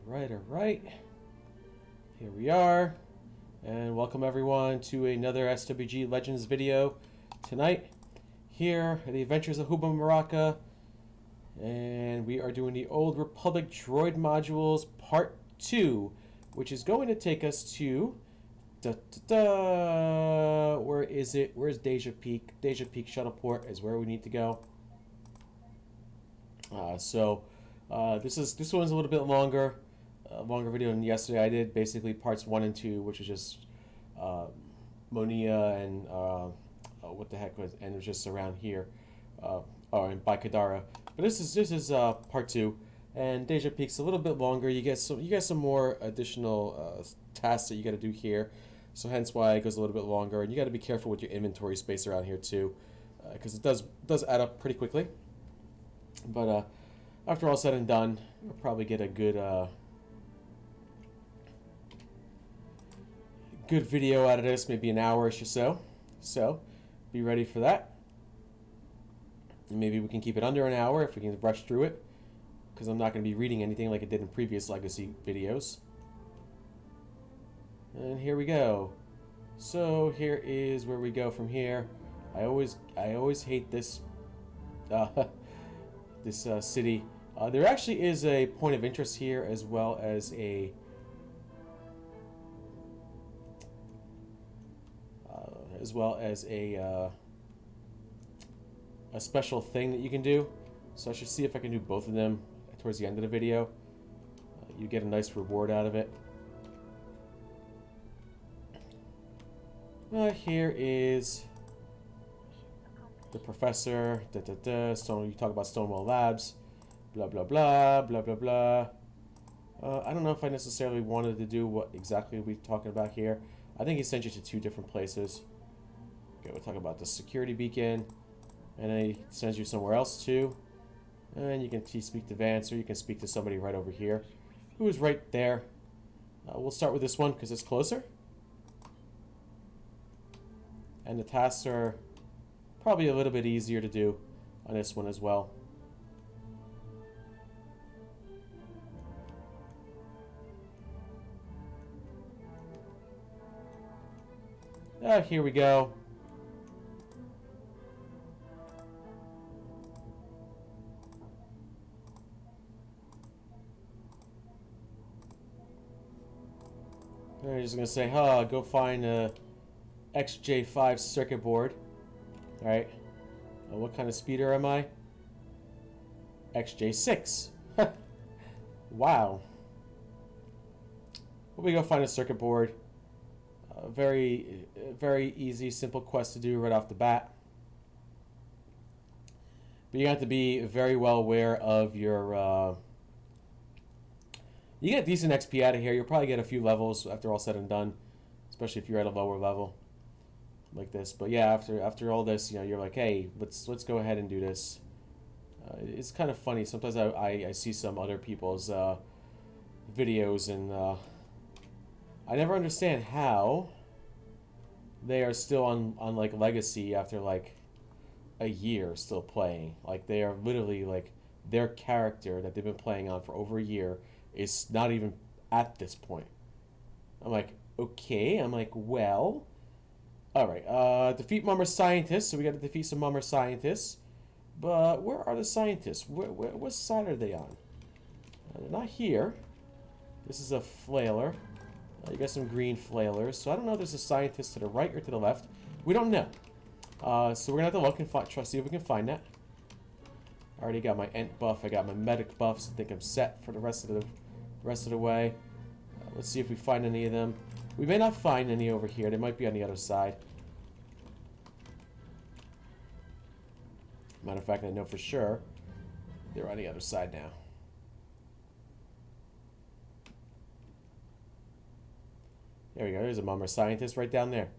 Alright. Here we are. And welcome everyone to another SWG Legends video tonight. Here at the Adventures of Hooba Muraka. And we are doing the Old Republic Droid Modules Part 2, which is going to take us to... Where is it? Where's Dee'ja Peak? Dee'ja Peak Shuttleport is where we need to go. This one's a little bit longer video than yesterday. I did basically parts 1 and 2, which was just Monia and what the heck was, and it was just around here, and by Kadara. But this is part 2, and Dee'ja Peak's a little bit longer. You get some more additional tasks that you got to do here, so hence why it goes a little bit longer. And you got to be careful with your inventory space around here too, because it does add up pretty quickly. But after all said and done, we'll probably get a good video out of this, maybe an hour-ish or so. So be ready for that. And maybe we can keep it under an hour if we can rush through it, because I'm not going to be reading anything like I did in previous Legacy videos. And here we go. So here is where we go from here. I always hate this this city. There actually is a point of interest here, as well as a special thing that you can do. So I should see if I can do both of them towards the end of the video. You get a nice reward out of it. Here is the professor. Stone. You talk about Stonewall Labs. Blah blah blah blah blah blah. I don't know if I necessarily wanted to do what exactly we're talking about here. I think he sent you to 2 different places. Okay, we'll talk about the security beacon, and then he sends you somewhere else too. And you can speak to Vance, or you can speak to somebody right over here, who is right there. We'll start with this one because it's closer, and the tasks are probably a little bit easier to do on this one as well. Here we go. I'm just gonna say, go find a XJ5 circuit board. Alright. What kind of speeder am I? XJ6. Wow. Well, we go find a circuit board. Very easy, simple quest to do right off the bat. But you have to be very well aware of your... You get decent XP out of here. You'll probably get a few levels after all said and done, especially if you're at a lower level like this. But yeah, after all this, you're like, hey, let's go ahead and do this. It's kind of funny. Sometimes I see some other people's videos, and I never understand how they are still on like Legacy after like a year still playing. Like, they are literally like, their character that they've been playing on for over a year is not even at this point. I'm like, okay. I'm like, well, alright. Defeat Mummer Scientists. So we got to defeat some Mummer Scientists. But where are the scientists? What side are they on? They're not here. This is a flailer. You got some green flailers. So I don't know if there's a scientist to the right or to the left. We don't know. So we're going to have to look and try to see if we can find that. I already got my Ent buff. I got my medic buffs. I think I'm set for the rest of the way. Let's see if we find any of them. We may not find any over here. They might be on the other side. Matter of fact, I know for sure they're on the other side now. There we go. There's a Mummer Scientist right down there.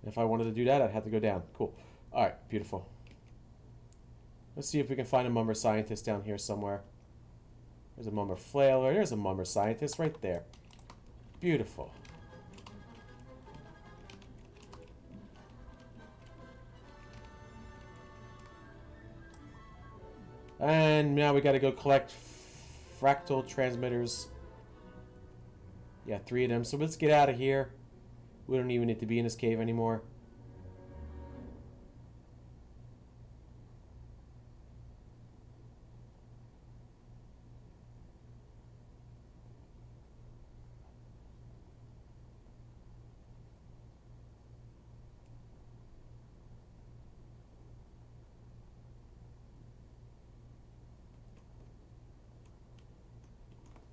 If I wanted to do that, I'd have to go down. Cool. Alright, beautiful. Let's see if we can find a Mummer Scientist down here somewhere. There's a Mummer Flailer. There's a Mummer Scientist right there. Beautiful. And now we gotta go collect fractal transmitters Yeah, 3 of them. So let's get out of here. We don't even need to be in this cave anymore.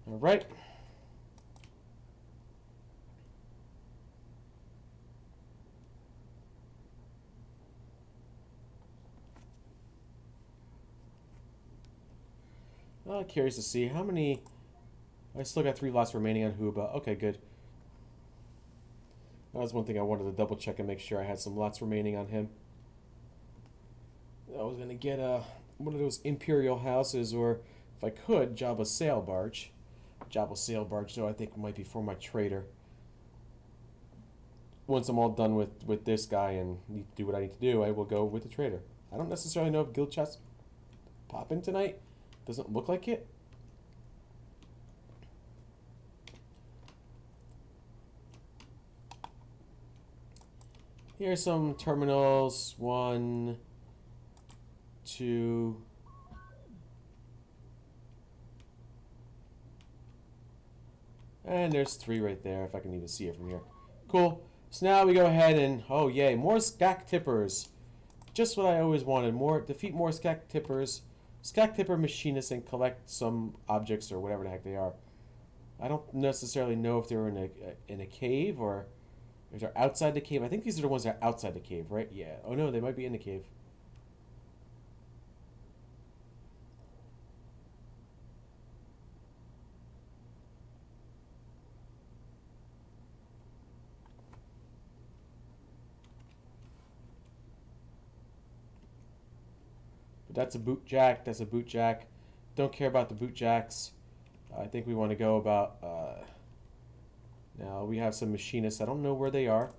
All right. Curious to see how many. I still got 3 lots remaining on Hooba. Okay, good. That was one thing I wanted to double check and make sure I had some lots remaining on him. I was gonna get one of those Imperial houses, or if I could, Jabba's sail barge. Jabba's sail barge, though, I think might be for my trader. Once I'm all done with this guy and need to do what I need to do, I will go with the trader. I don't necessarily know if guild chests pop in tonight. Doesn't look like it. Here's some terminals. 1, 2. And there's 3 right there, if I can even see it from here. Cool. So now we go ahead and, oh yay, more Skak Tippers. Just what I always wanted. Defeat more Skak Tippers. Skak Tipper machinists and collect some objects or whatever the heck they are. I don't necessarily know if they're in a cave or if they're outside the cave. I think these are the ones that are outside the cave, right? Yeah. Oh no, they might be in the cave. That's a boot jack. That's a boot jack. Don't care about the boot jacks. I think we want to go about... now we have some machinists. I don't know where they are.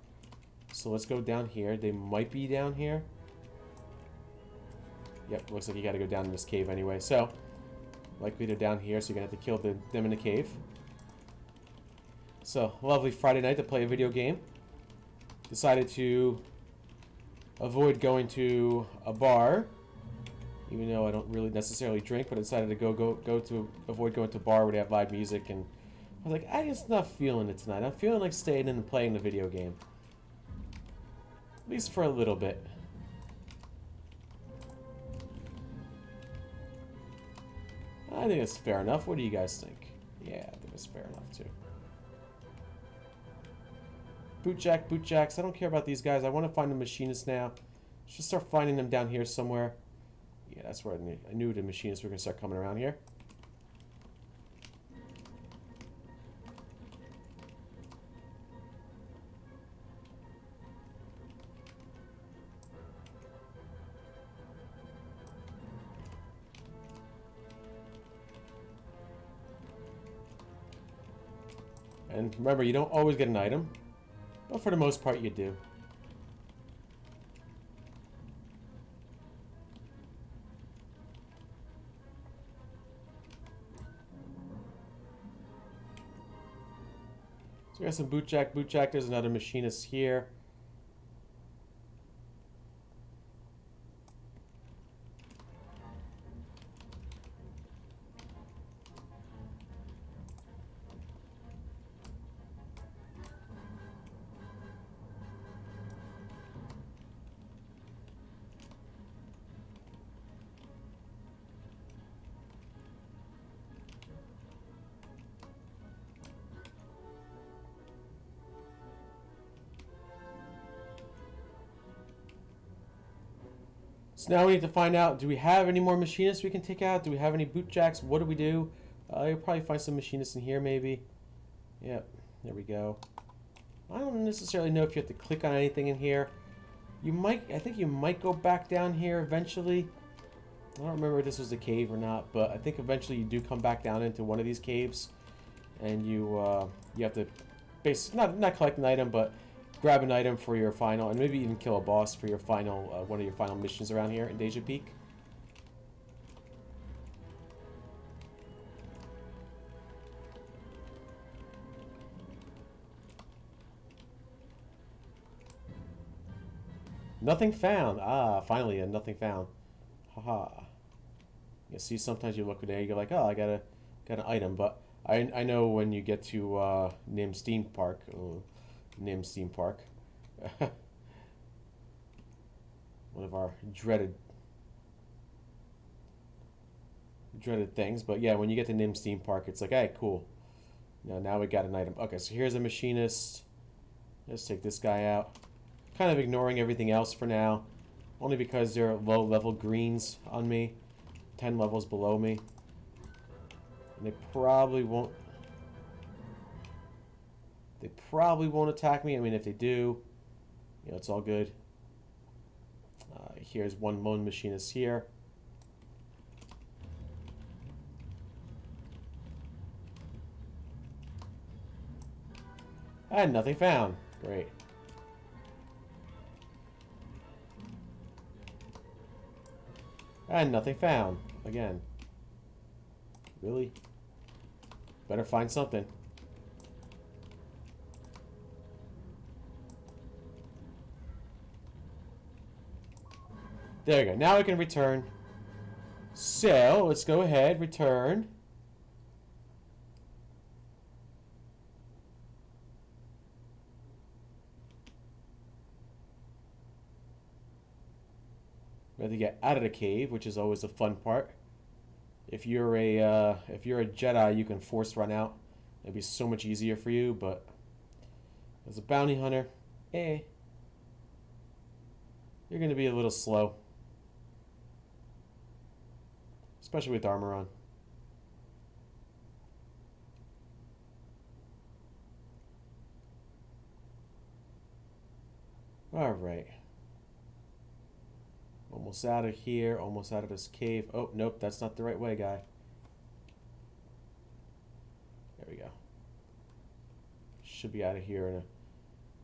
So let's go down here. They might be down here. Yep, looks like you got to go down in this cave anyway. So, likely they're down here, so you're going to have to kill them in the cave. So, lovely Friday night to play a video game. Decided to avoid going to a bar. Even though I don't really necessarily drink, but I decided to go to avoid going to a bar where they have live music, and I was like, I'm just not feeling it tonight. I'm feeling like staying in and playing the video game. At least for a little bit. I think it's fair enough. What do you guys think? Yeah, I think it's fair enough too. Bootjack, bootjacks. I don't care about these guys. I want to find the machinists now. Let's just start finding them down here somewhere. Yeah, that's where I knew the machinists were going to start coming around here. And remember, you don't always get an item, but for the most part you do. So we got some bootjack, bootjack. There's another machinist here. So now we need to find out, do we have any more machinists we can take out? Do we have any bootjacks? What do we do? You'll probably find some machinists in here, maybe. Yep, there we go. I don't necessarily know if you have to click on anything in here. You might, I think you might go back down here eventually. I don't remember if this was a cave or not, but I think eventually you do come back down into one of these caves. And you have to basically, not collect an item, but grab an item for your final, and maybe even kill a boss for your final, one of your final missions around here in Dee'ja Peak. Nothing found. Ah, finally, a nothing found. Haha. You see, sometimes you look there, you're like, oh, I got an item, but I know when you get to Nim's Theme Park, Nim's Theme Park, one of our dreaded things. But yeah, when you get to Nim's Theme Park, it's like, hey, cool. Now we got an item. Okay, so here's a machinist. Let's take this guy out. Kind of ignoring everything else for now, only because they're low-level greens on me, 10 levels below me, and they probably won't. They probably won't attack me. I mean, if they do, you know, it's all good. Here's one lone machinist here. And nothing found. Great. And nothing found. Again. Really? Better find something. There you go. Now we can return. So, let's go ahead, return. We have to get out of the cave, which is always the fun part. If you're a Jedi, you can force run out. It'd be so much easier for you, but as a bounty hunter, you're gonna be a little slow. Especially with armor on. Alright. Almost out of here, almost out of this cave. Oh, nope, that's not the right way, guy. There we go. Should be out of here in a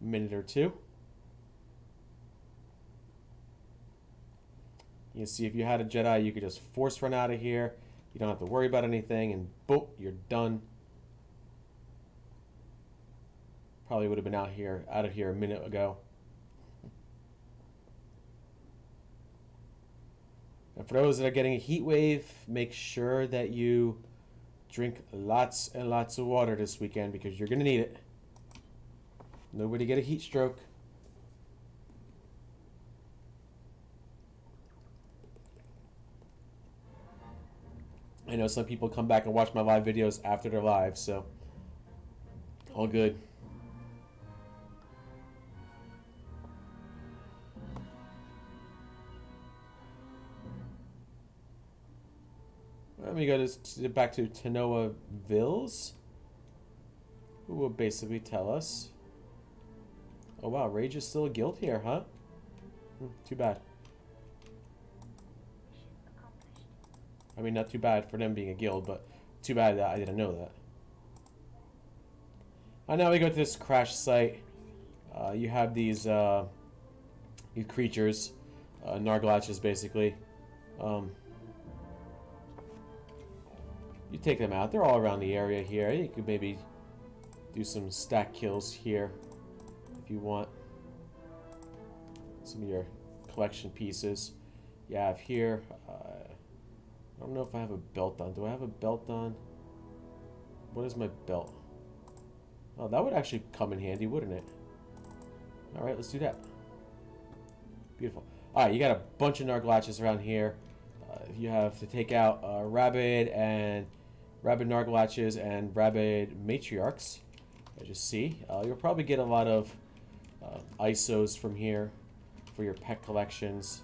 minute or two. You can see if you had a Jedi, you could just force run out of here. You don't have to worry about anything, and boom, you're done. Probably would have been out of here a minute ago. And for those that are getting a heat wave, make sure that you drink lots and lots of water this weekend because you're going to need it. Nobody get a heat stroke. I know some people come back and watch my live videos after they're live, so all good. Let me go back to Tanoa Vills, who will basically tell us. Oh wow, Rage is still a guild here, huh? Too bad. I mean, not too bad for them being a guild, but too bad that I didn't know that. Now we go to this crash site. You have these creatures, Narglatches basically. You take them out. They're all around the area here. You could maybe do some stack kills here if you want. Some of your collection pieces you have here. I don't know if I have a belt on. Do I have a belt on? What is my belt? Oh, that would actually come in handy, wouldn't it? Alright, let's do that. Beautiful. Alright, you got a bunch of Narglatches around here. You have to take out Rabid Narglatches and Rabid Matriarchs, as you see. You'll probably get a lot of ISOs from here for your pet collections.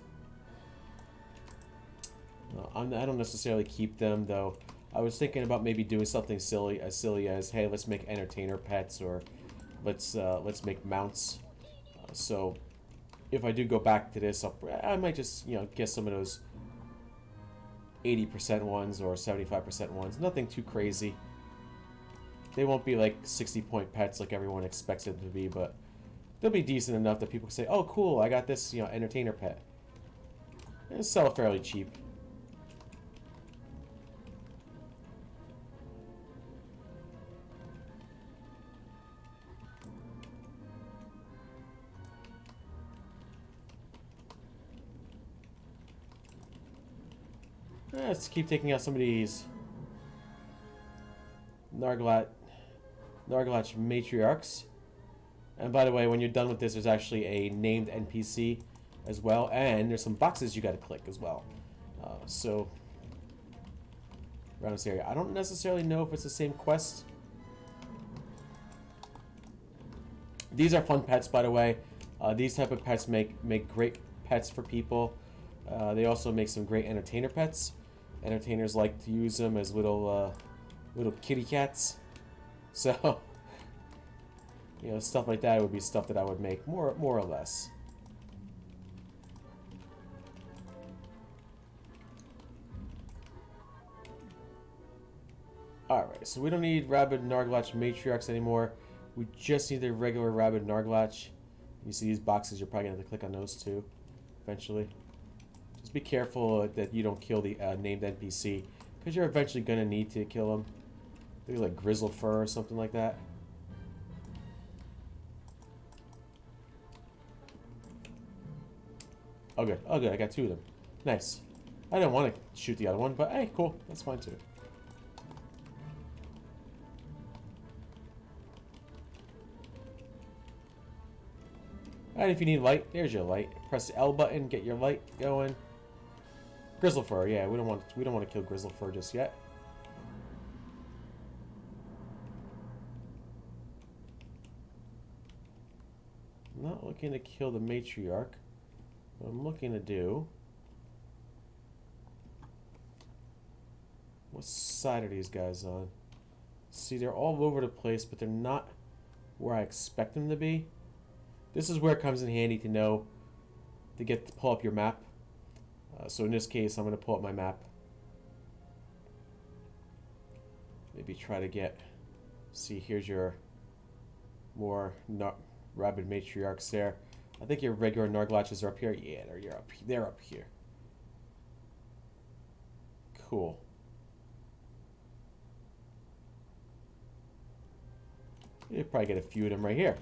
I don't necessarily keep them, though. I was thinking about maybe doing something silly as, hey, let's make entertainer pets, or let's make mounts. So if I do go back to this, I might just, you know, get some of those 80% ones or 75% ones. Nothing too crazy. They won't be like 60-point pets like everyone expects it to be, but they'll be decent enough that people can say, oh, cool, I got this, you know, entertainer pet. And sell it fairly cheap. Let's keep taking out some of these Narglatch matriarchs. And by the way, when you're done with this, there's actually a named NPC as well, and there's some boxes you got to click as well. So around this area, I don't necessarily know if it's the same quest. These are fun pets, by the way. These type of pets make great pets for people. They also make some great entertainer pets. Entertainers like to use them as little kitty cats. So, you know, stuff like that would be stuff that I would make more or less. Alright, so we don't need rabid Narglatch matriarchs anymore. We just need the regular rabid Narglatch. You see these boxes, you're probably going to have to click on those too, eventually. Just be careful that you don't kill the named NPC, because you're eventually going to need to kill them. I think like Grizzle Fur or something like that. Oh good, I got two of them. Nice. I didn't want to shoot the other one, but hey, cool, that's fine too. And if you need light, there's your light. Press the L button, get your light going. Grizzle Fur, yeah, we don't want to kill Grizzle Fur just yet. I'm not looking to kill the matriarch. What I'm looking to do... What side are these guys on? See, they're all over the place, but they're not where I expect them to be. This is where it comes in handy to know to pull up your map. So in this case, I'm going to pull up my map. Maybe try to get... See, here's your more rabid matriarchs there. I think your regular Narglatches are up here. Yeah, they're up here. Cool. You'll probably get a few of them right here.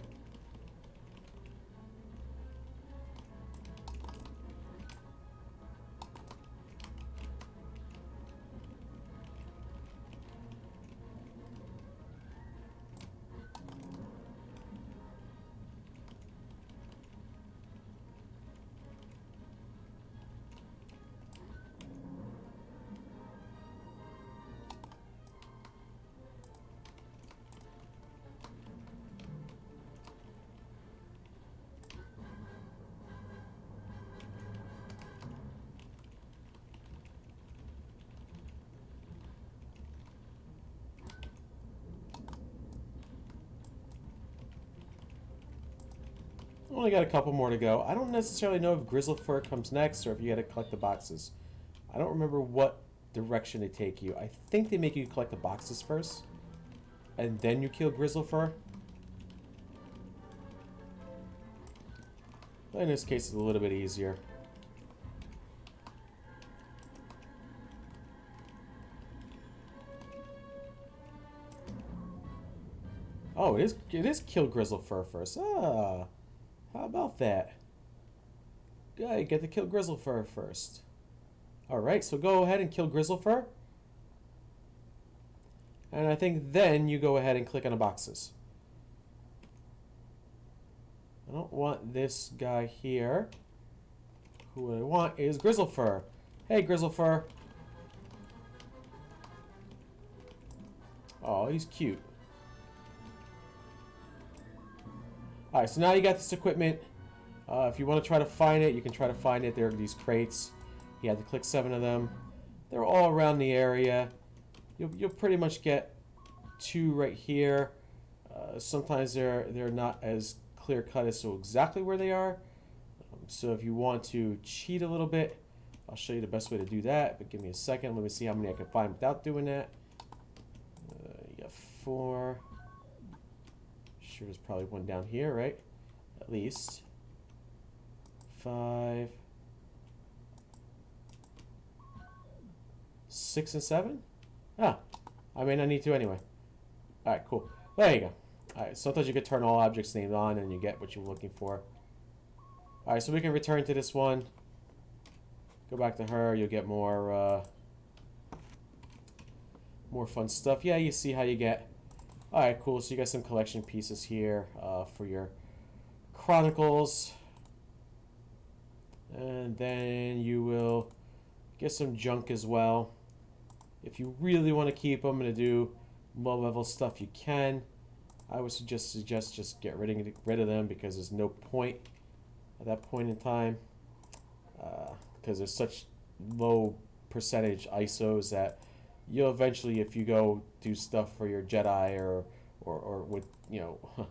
Only got a couple more to go. I don't necessarily know if Grizzle Fur comes next or if you got to collect the boxes. I don't remember what direction they take you. I think they make you collect the boxes first, and then you kill Grizzle Fur. But in this case, it's a little bit easier. Oh, it is kill Grizzle Fur first. Ah. How about that? Good, get to kill Grizzle Fur first. Alright, so go ahead and kill Grizzle Fur. And I think then you go ahead and click on the boxes. I don't want this guy here. Who I want is Grizzle Fur. Hey, Grizzle Fur. Oh, he's cute. Alright, so now you got this equipment. If you want to try to find it, you can try to find it. There are these crates. You have to click 7 of them. They're all around the area. You'll pretty much get 2 right here. Sometimes they're not as clear cut as to exactly where they are. So if you want to cheat a little bit, I'll show you the best way to do that. But give me a second. Let me see how many I can find without doing that. You got 4. Sure, there's probably one down here, right? At least 5, 6, and 7. Ah, I may not need to anyway. All right, cool. Well, there you go. All right, sometimes you can turn all objects named on, and you get what you're looking for. All right, so we can return to this one. Go back to her. You'll get more More fun stuff. Yeah, you see how you get. Alright, cool. So you got some collection pieces here for your Chronicles. And then you will get some junk as well. If you really want to keep them and to do low-level stuff, you can. I would suggest just get rid of them because there's no point at that point in time. Because there's such low percentage ISOs that you'll eventually, if you go do stuff for your Jedi or with, you know,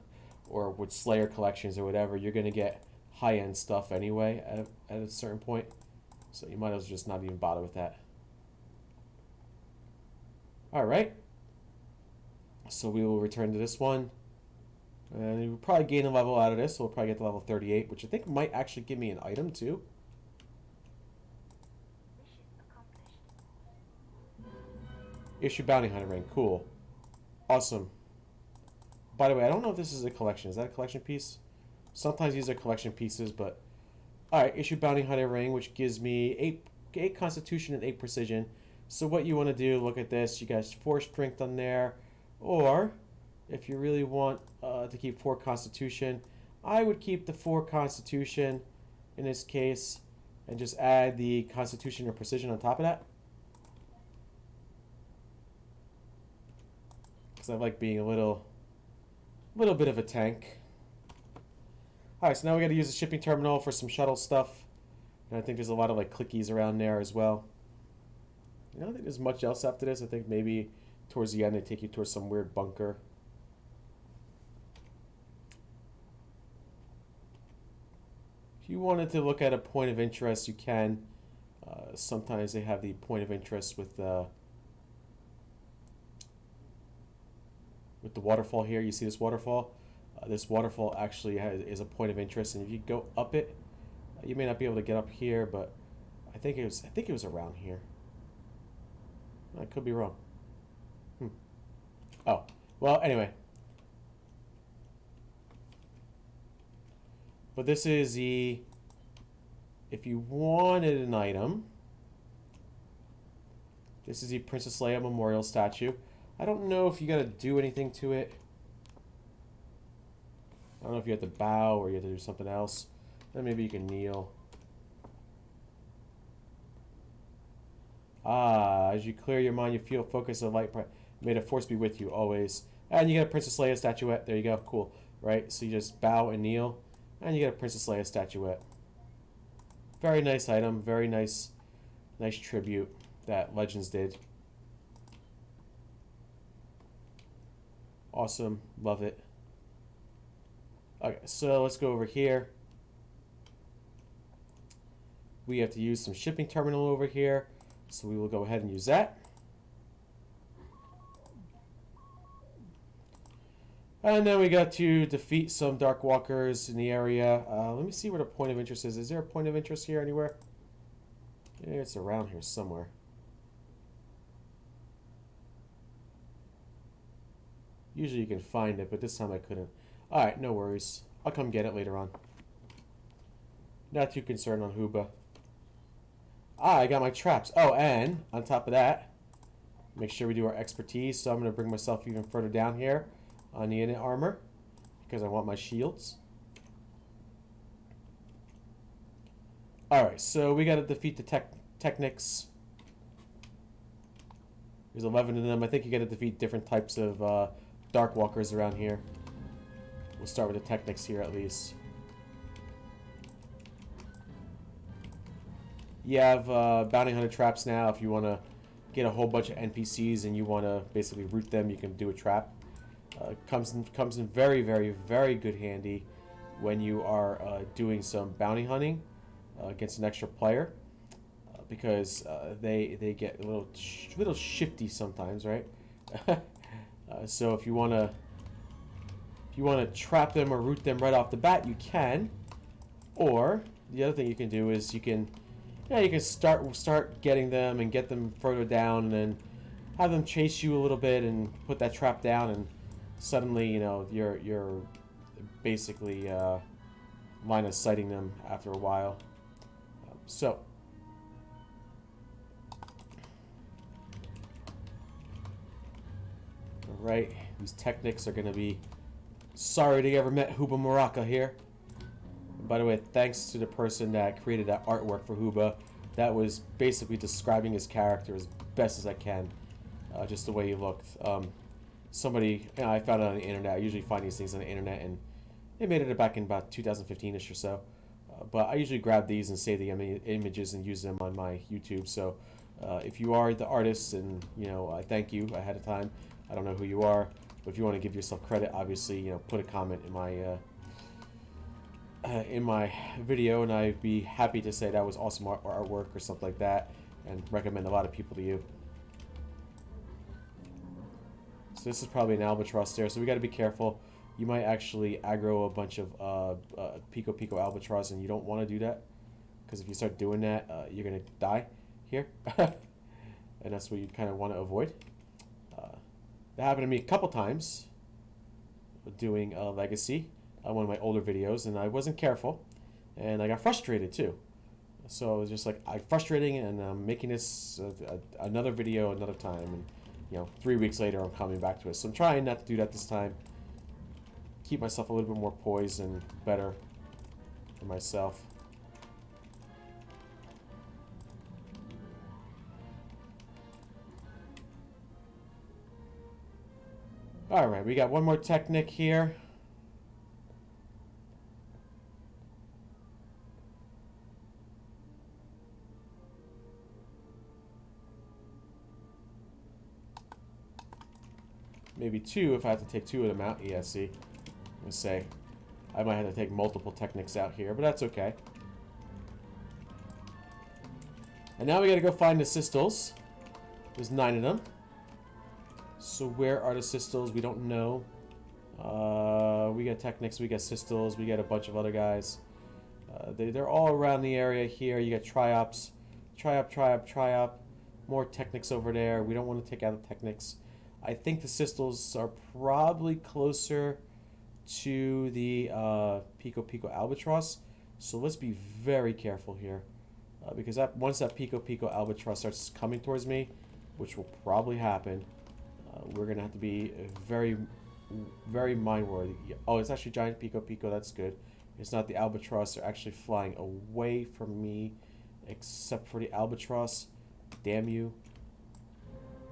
or with Slayer collections or whatever, you're gonna get high-end stuff anyway at a certain point. So you might as well just not even bother with that. All right. So we will return to this one, and we'll probably gain a level out of this. So we'll probably get to level 38, which I think might actually give me an item too. Issue Bounty Hunter ring. Cool. Awesome. By the way, I don't know if this is a collection. Is that a collection piece? Sometimes these are collection pieces, but... Alright, Issue Bounty Hunter ring, which gives me 8 Constitution and 8 Precision. So what you want to do, look at this. You guys 4 Strength on there. Or, if you really want to keep 4 Constitution, I would keep the 4 Constitution in this case, and just add the Constitution or Precision on top of that. I like being a little bit of a tank. Alright, so now we got to use the shipping terminal for some shuttle stuff. And I think there's a lot of like clickies around there as well. I don't think there's much else after this. I think maybe towards the end they take you towards some weird bunker. If you wanted to look at a point of interest, you can. Sometimes they have the point of interest with the waterfall here. You see this waterfall? This waterfall actually is a point of interest, and if you go up it, you may not be able to get up here, but I think it was around here. I could be wrong. Oh, well, anyway. But this is the, if you wanted an item, this is the Princess Leia Memorial Statue. I don't know if you got to do anything to it. I don't know if you have to bow or you have to do something else. Then maybe you can kneel. Ah, as you clear your mind, you feel focus of light. May the force be with you always. And you get a Princess Leia statuette. There you go. Cool. Right? So you just bow and kneel. And you get a Princess Leia statuette. Very nice item. Very nice tribute that Legends did. Awesome. Love it. Okay, so let's go over here. We have to use some shipping terminal over here. So we will go ahead and use that. And then we got to defeat some Dark Walkers in the area. Let me see where the point of interest is. Is there a point of interest here anywhere? Yeah, it's around here somewhere. Usually you can find it, but this time I couldn't. Alright, no worries. I'll come get it later on. Not too concerned on Hooba. Ah, I got my traps. Oh, and on top of that, make sure we do our expertise. So I'm going to bring myself even further down here on the inner armor because I want my shields. Alright, so we got to defeat the Technics. There's 11 of them. I think you got to defeat different types of Dark Walkers around here. We'll start with the Technics here at least. You have Bounty Hunter traps now. If you want to get a whole bunch of NPCs and you want to basically root them, you can do a trap. Comes in very, very, very good handy when you are doing some bounty hunting against an extra player, because they get a little shifty sometimes, right? So if you want to trap them or root them right off the bat, you can. Or the other thing you can do is you can start getting them and get them further down, and then have them chase you a little bit and put that trap down, and suddenly you're basically line of sighting them after a while. So Alright, these Technics are going to be sorry they ever met Hooba Muraka here. And by the way, thanks to the person that created that artwork for Hooba. That was basically describing his character as best as I can. Just the way he looked. Somebody, I found it on the internet. I usually find these things on the internet, and they made it back in about 2015-ish or so. But I usually grab these and save the images and use them on my YouTube. So if you are the artist, and I thank you ahead of time. I don't know who you are, but if you want to give yourself credit, obviously, put a comment in my video, and I'd be happy to say that was awesome artwork or something like that, and recommend a lot of people to you. So this is probably an albatross there, so we got to be careful. You might actually aggro a bunch of Pico Pico albatross, and you don't want to do that, because if you start doing that, you're gonna die here, and that's what you kind of want to avoid. That happened to me a couple times doing Legacy, one of my older videos, and I wasn't careful, and I got frustrated too. So I was just like, I'm frustrating, and I'm making this another video another time, and 3 weeks later I'm coming back to it. So I'm trying not to do that this time. Keep myself a little bit more poised and better for myself. Alright, we got one more Technic here. Maybe two if I have to take two of them out. Yeah, see. Let's say I might have to take multiple Technics out here, but that's okay. And now we gotta go find the Sistels. There's 9 of them. So where are the Sistels? We don't know. We got Technics, we got Sistels, we got a bunch of other guys. They're all around the area here. You got Triops. Triop. More Technics over there. We don't want to take out the Technics. I think the Sistels are probably closer to the Pico Pico Albatross. So let's be very careful here. Because once that Pico Pico Albatross starts coming towards me, which will probably happen, we're going to have to be very, very mind-worthy. Oh, it's actually Giant Pico Pico. That's good. It's not the Albatross. They're actually flying away from me, except for the Albatross. Damn you.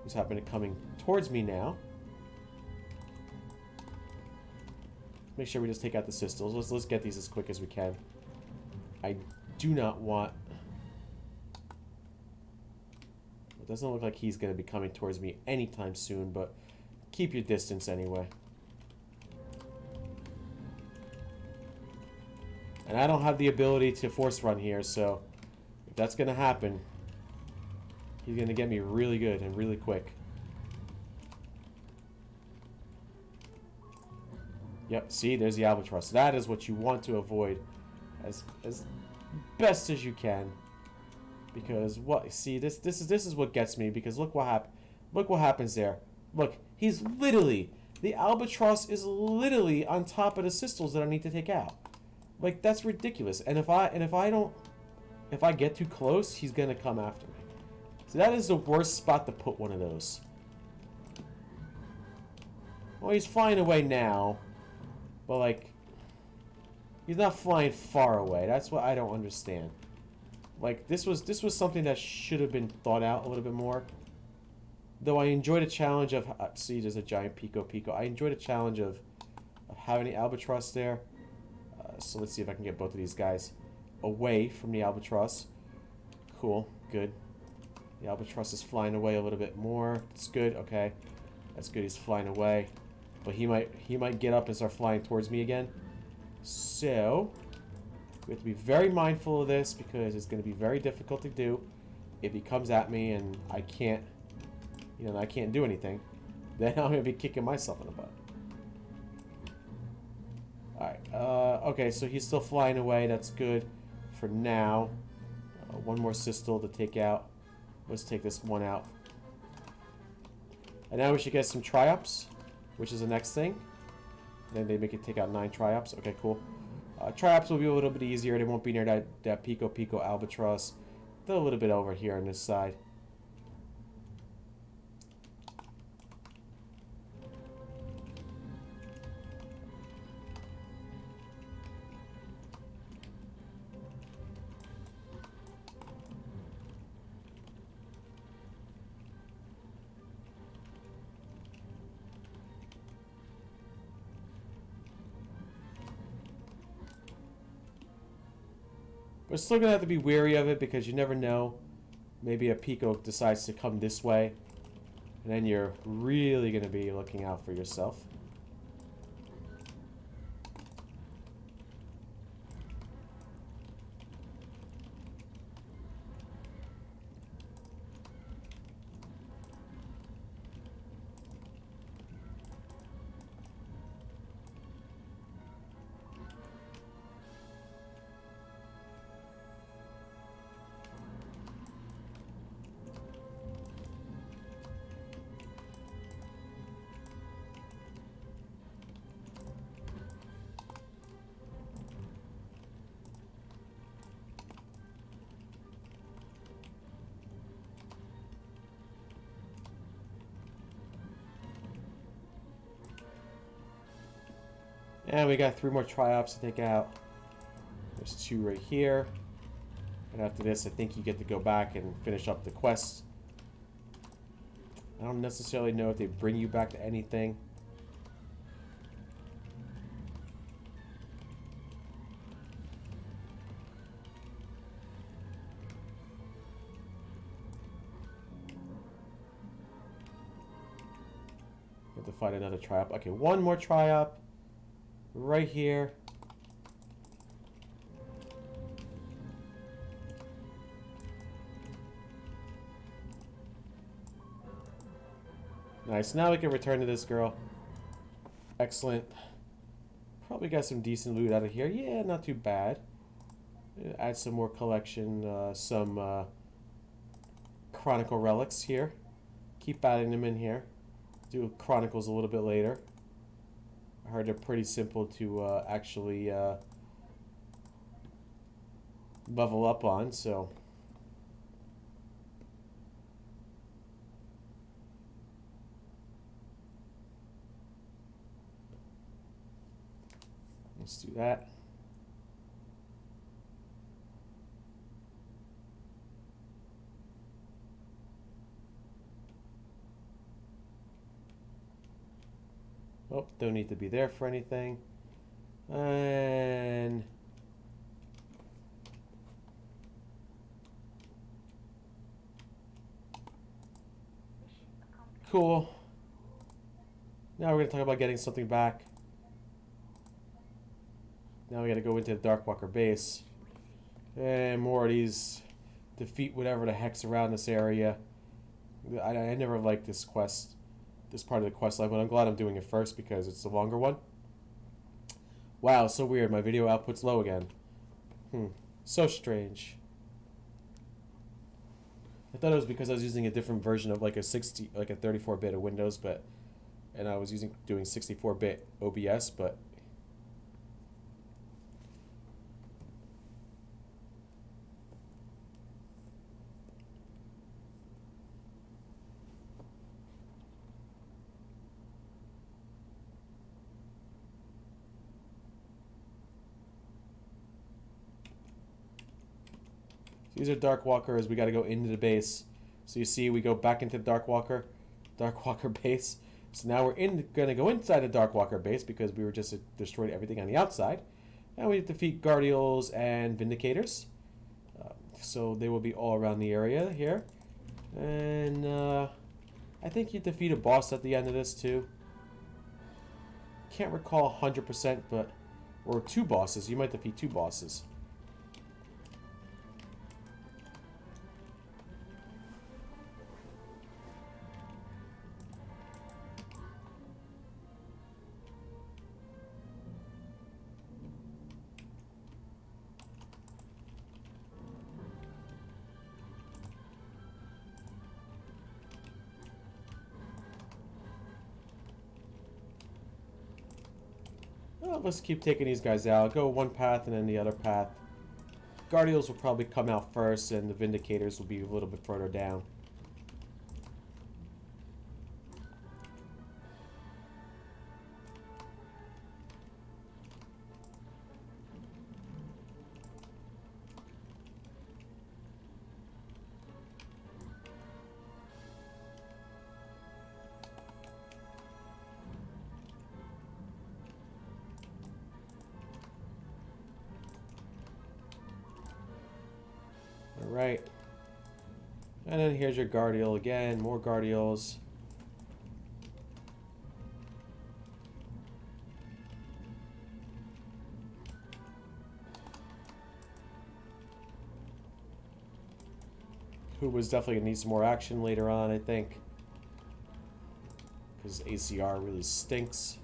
Who's happening to coming towards me now. Make sure we just take out the Sistels. Let's get these as quick as we can. I do not want... It doesn't look like he's going to be coming towards me anytime soon, but keep your distance anyway. And I don't have the ability to force run here, so if that's going to happen, he's going to get me really good and really quick. Yep, see, there's the Albatross. That is what you want to avoid as best as you can. Because this is what gets me, because look what happens there. Look, he's literally, the Albatross is literally on top of the Sistels that I need to take out. Like, that's ridiculous. And if I get too close, he's gonna come after me. So that is the worst spot to put one of those. Well, he's flying away now, but like, he's not flying far away. That's what I don't understand. Like, this was something that should have been thought out a little bit more. Though I enjoyed a challenge of... see, there's a Giant Pico Pico. I enjoyed a challenge of having the Albatross there. So let's see if I can get both of these guys away from the Albatross. Cool. Good. The Albatross is flying away a little bit more. It's good. Okay. That's good. He's flying away. But he might get up and start flying towards me again. So... we have to be very mindful of this, because it's going to be very difficult to do if he comes at me and I can't, I can't do anything. Then I'm going to be kicking myself in the butt. Alright, okay, so he's still flying away. That's good for now. One more Sistel to take out. Let's take this one out. And now we should get some Triops, which is the next thing. Then they make it take out 9 Triops. Okay, cool. Triops will be a little bit easier. They won't be near that Pico Pico Albatross. They're a little bit over here on this side. We're still going to have to be wary of it because you never know. Maybe a Pico decides to come this way. And then you're really going to be looking out for yourself. And we got 3 more tri-ops to take out. There's 2 right here. And after this, I think you get to go back and finish up the quest. I don't necessarily know if they bring you back to anything. You have to find another tri-op. Okay, 1 more tri-op. Right here. Nice. Now we can return to this girl. Excellent. Probably got some decent loot out of here. Yeah, not too bad. Add some more collection, some Chronicle relics here. Keep adding them in here. Do Chronicles a little bit later. I heard they're pretty simple to actually level up on, so. Let's do that. Oh, don't need to be there for anything. And cool. Now we're going to talk about getting something back. Now we got to go into the Darkwalker base. And more of these. Defeat whatever the heck's around this area. I never liked this quest. This part of the quest line, but I'm glad I'm doing it first because it's the longer one. Wow, so weird. My video output's low again. So strange. I thought it was because I was using a different version of like a 34-bit of Windows, and I was doing 64-bit OBS, but these are Darkwalkers. We got to go into the base. So you see, we go back into the Darkwalker base. So now we're going to go inside the Darkwalker base because we were just destroyed everything on the outside. And we defeat Guardials and Vindicators. So they will be all around the area here. And I think you defeat a boss at the end of this too. Can't recall 100%, but or 2 bosses. You might defeat 2 bosses. Well, let's keep taking these guys out. Go one path and then the other path. Guardials will probably come out first, and the Vindicators will be a little bit further down. Alright. And then here's your Guardial again. More Guardials. Hooba's definitely going to need some more action later on, I think. Because ACR really stinks.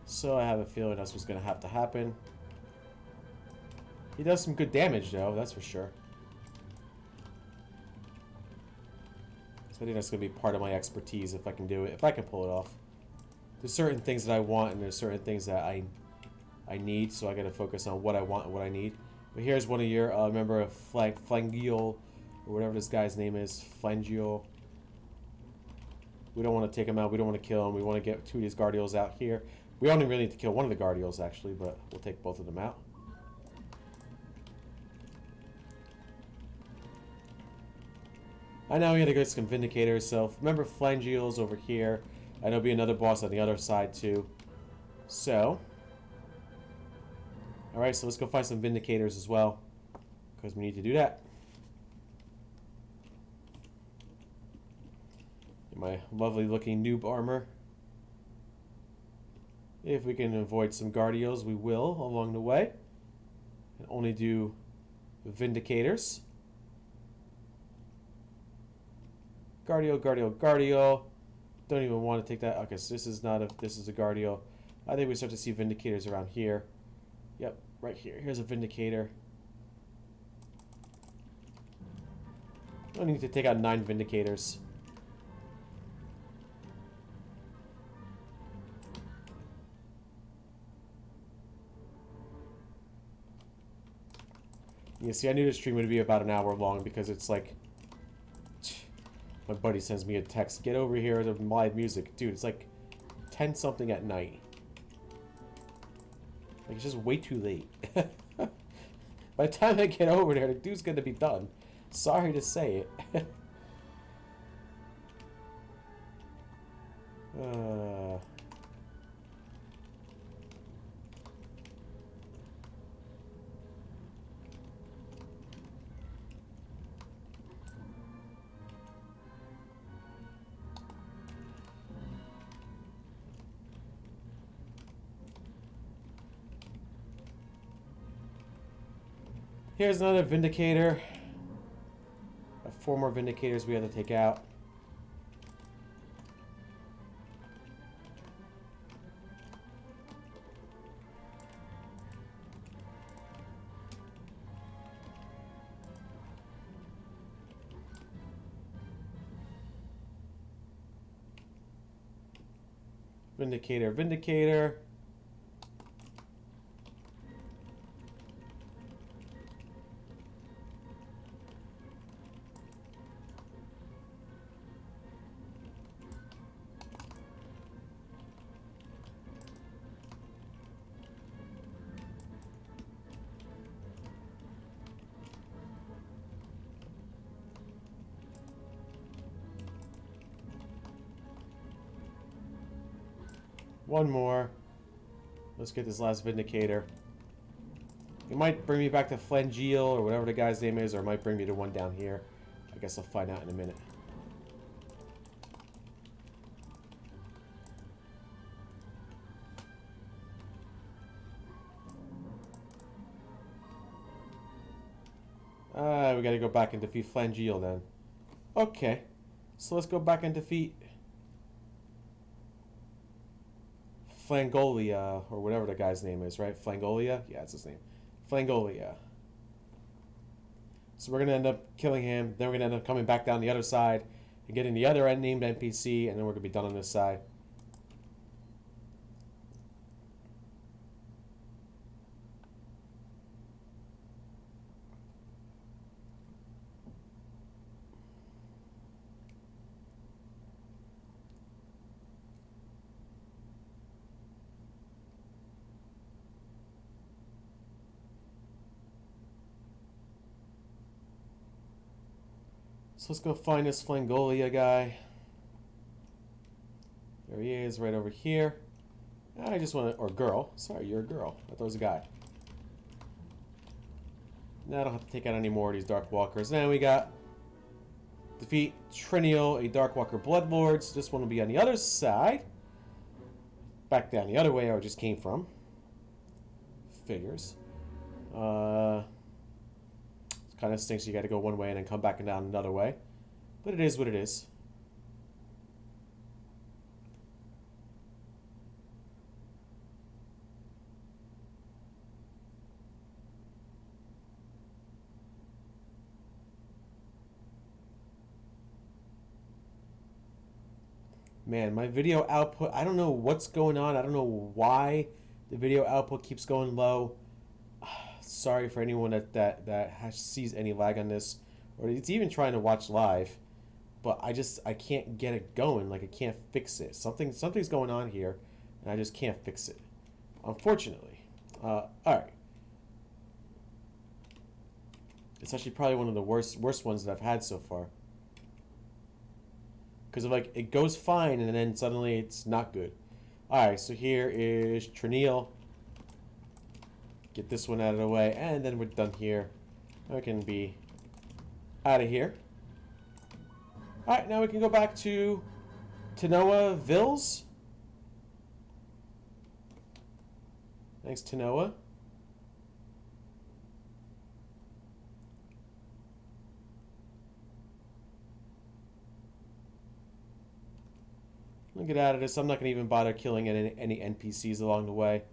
So I have a feeling that's what's going to have to happen. He does some good damage, though, that's for sure. So I think that's going to be part of my expertise if I can do it, if I can pull it off. There's certain things that I want, and there's certain things that I need, so I got to focus on what I want and what I need. But here's one of your, remember, Flangial, or whatever this guy's name is, Flangial. We don't want to take him out. We don't want to kill him. We want to get two of these Guardials out here. We only really need to kill one of the Guardials, actually, but we'll take both of them out. I know we had to get some Vindicators, so remember Flangial's over here. I know there'll be another boss on the other side, too. So. Alright, so let's go find some Vindicators as well. Because we need to do that. My lovely looking noob armor. If we can avoid some Guardials, we will along the way. And only do Vindicators. Guardial, Guardial, Guardial. Don't even want to take that. Okay, so this is not a. This is a Guardial. I think we start to see Vindicators around here. Yep, right here. Here's a Vindicator. I need to take out 9 Vindicators. You see, I knew this stream would be about an hour long because it's like... My buddy sends me a text. Get over here to live music. Dude, it's like 10 something at night. Like, it's just way too late. By the time I get over there, the dude's gonna be done. Sorry to say it. Here's another Vindicator. 4 more Vindicators we have to take out. Vindicator, Vindicator. One more. Let's get this last Vindicator. It might bring me back to Flangial or whatever the guy's name is, or it might bring me to one down here. I guess I'll find out in a minute. We gotta go back and defeat Flangial then. Okay. So let's go back and defeat Flangolia, or whatever the guy's name is, right? Flangolia? Yeah, that's his name. Flangolia. So we're going to end up killing him. Then we're going to end up coming back down the other side and getting the other named NPC, and then we're going to be done on this side. So let's go find this Flangolia guy. There he is, right over here. I just want to, or girl. Sorry, you're a girl. I thought it was a guy. Now I don't have to take out any more of these Dark Walkers. Then we got defeat Trinial, a Dark Walker Bloodlords. This one will be on the other side. Back down the other way I just came from. Figures. It kind of stinks you got to go one way and then come back and down another way. But it is what it is. Man, my video output, I don't know what's going on. I don't know why the video output keeps going low. Sorry for anyone that sees any lag on this, or it's even trying to watch live. But I can't get it going. Like, I can't fix it. Something's going on here, and I just can't fix it, unfortunately. All right. It's actually probably one of the worst ones that I've had so far. Because like it goes fine and then suddenly it's not good. Alright, so here is Trinial. Get this one out of the way, and then we're done here. We can be out of here. Alright, now we can go back to Tanoa Vills. Thanks, Tanoa. I'll get out of this. I'm not going to even bother killing any NPCs along the way.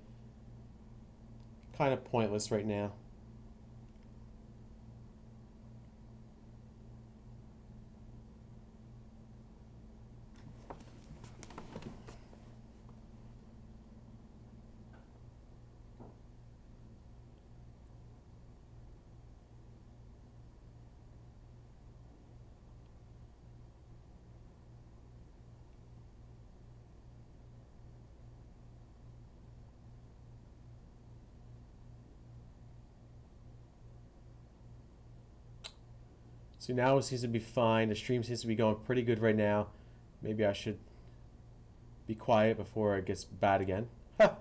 Kind of pointless right now. So now it seems to be fine. The stream seems to be going pretty good right now. Maybe I should be quiet before it gets bad again. Huh.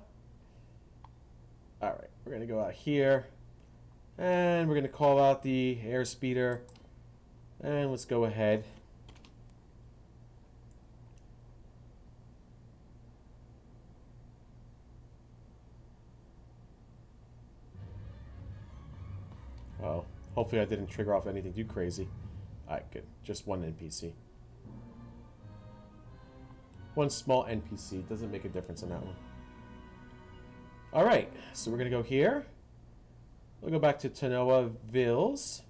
Alright, we're going to go out here. And we're going to call out the airspeeder. And let's go ahead. Oh. Hopefully I didn't trigger off anything too crazy. Alright, good. Just one NPC. One small NPC. Doesn't make a difference on that one. Alright, so we're going to go here. We'll go back to Tanoa Vills.